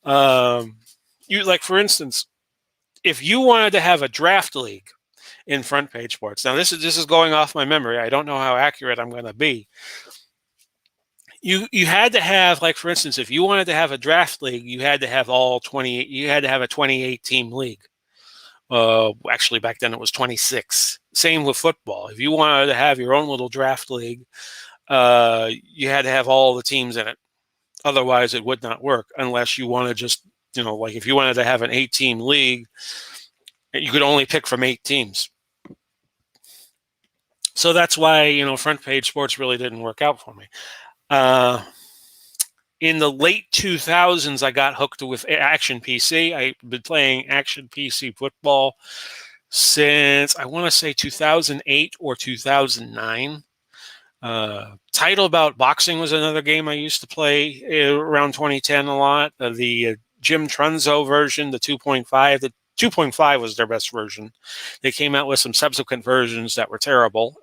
For instance, if you wanted to have a draft league in Front Page Sports, now this is going off my memory. I don't know how accurate I'm going to be. You had to have, like, for instance, if you wanted to have a draft league, you had to have all 20. You had to have a 28 team league. Actually, back then it was 26. Same with football. If you wanted to have your own little draft league, you had to have all the teams in it. Otherwise, it would not work unless you want to just, like if you wanted to have an 8-team league, you could only pick from 8 teams. So that's why, front page sports really didn't work out for me. In the late 2000s, I got hooked with Action PC. I've been playing Action PC football since, I want to say, 2008 or 2009. Title About Boxing was another game I used to play around 2010 a lot. The Jim Trunzo version, the 2.5. The 2.5 was their best version. They came out with some subsequent versions that were terrible.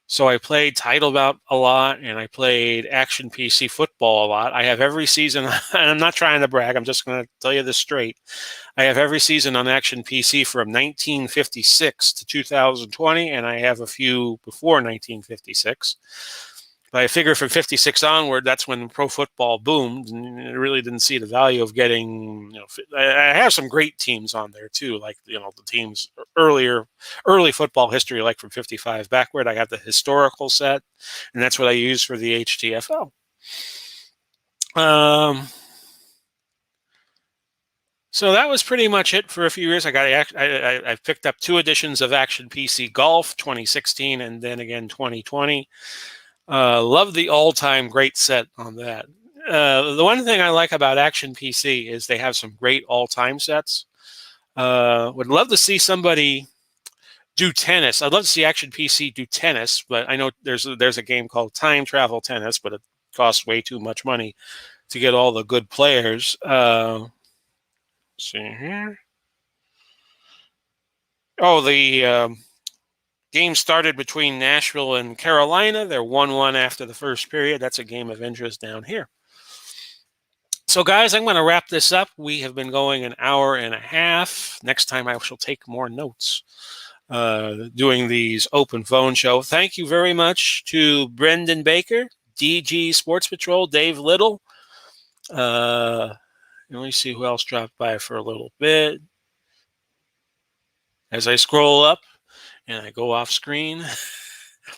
So I played Title About a lot, and I played Action PC football a lot. I have every season, and I'm not trying to brag, I'm just going to tell you this straight. I have every season on Action PC from 1956 to 2020, and I have a few before 1956. But I figure from 56 onward, that's when pro football boomed, and I really didn't see the value of getting, I have some great teams on there too, like, the teams early football history, like from 55 backward. I have the historical set, and that's what I use for the HTFL. So that was pretty much it for a few years. I picked up 2 editions of Action PC Golf, 2016, and then again 2020. Love the all-time great set on that. The one thing I like about Action PC is they have some great all-time sets. Would love to see somebody do tennis. I'd love to see Action PC do tennis, but I know there's a game called Time Travel Tennis, but it costs way too much money to get all the good players. Let's see here. Oh, the game started between Nashville and Carolina. They're 1-1 after the first period. That's a game of interest down here. So, guys, I'm going to wrap this up. We have been going an hour and a half. Next time I shall take more notes doing these open phone show. Thank you very much to Brendan Baker, DG Sports Patrol, Dave Little. Let me see who else dropped by for a little bit. As I scroll up, and I go off screen.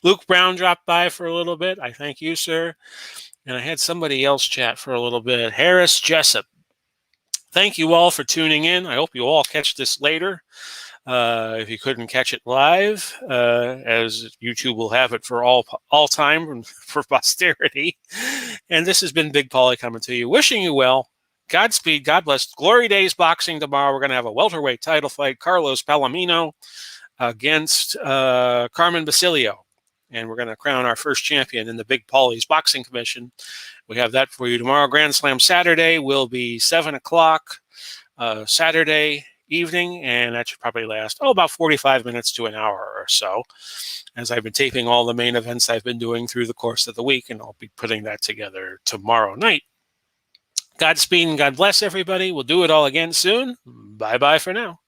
Luke Brown dropped by for a little bit. I thank you, sir. And I had somebody else chat for a little bit. Harris Jessup. Thank you all for tuning in. I hope you all catch this later. If you couldn't catch it live, as YouTube will have it for all time for posterity. And this has been Big Pauly coming to you, wishing you well. Godspeed. God bless. Glory Days Boxing tomorrow. We're going to have a welterweight title fight. Carlos Palomino against Carmen Basilio. And we're going to crown our first champion in the Big Pauly's Boxing Commission. We have that for you tomorrow. Grand Slam Saturday will be 7 o'clock Saturday evening, and that should probably last, about 45 minutes to an hour or so, as I've been taping all the main events I've been doing through the course of the week, and I'll be putting that together tomorrow night. Godspeed and God bless everybody. We'll do it all again soon. Bye-bye for now.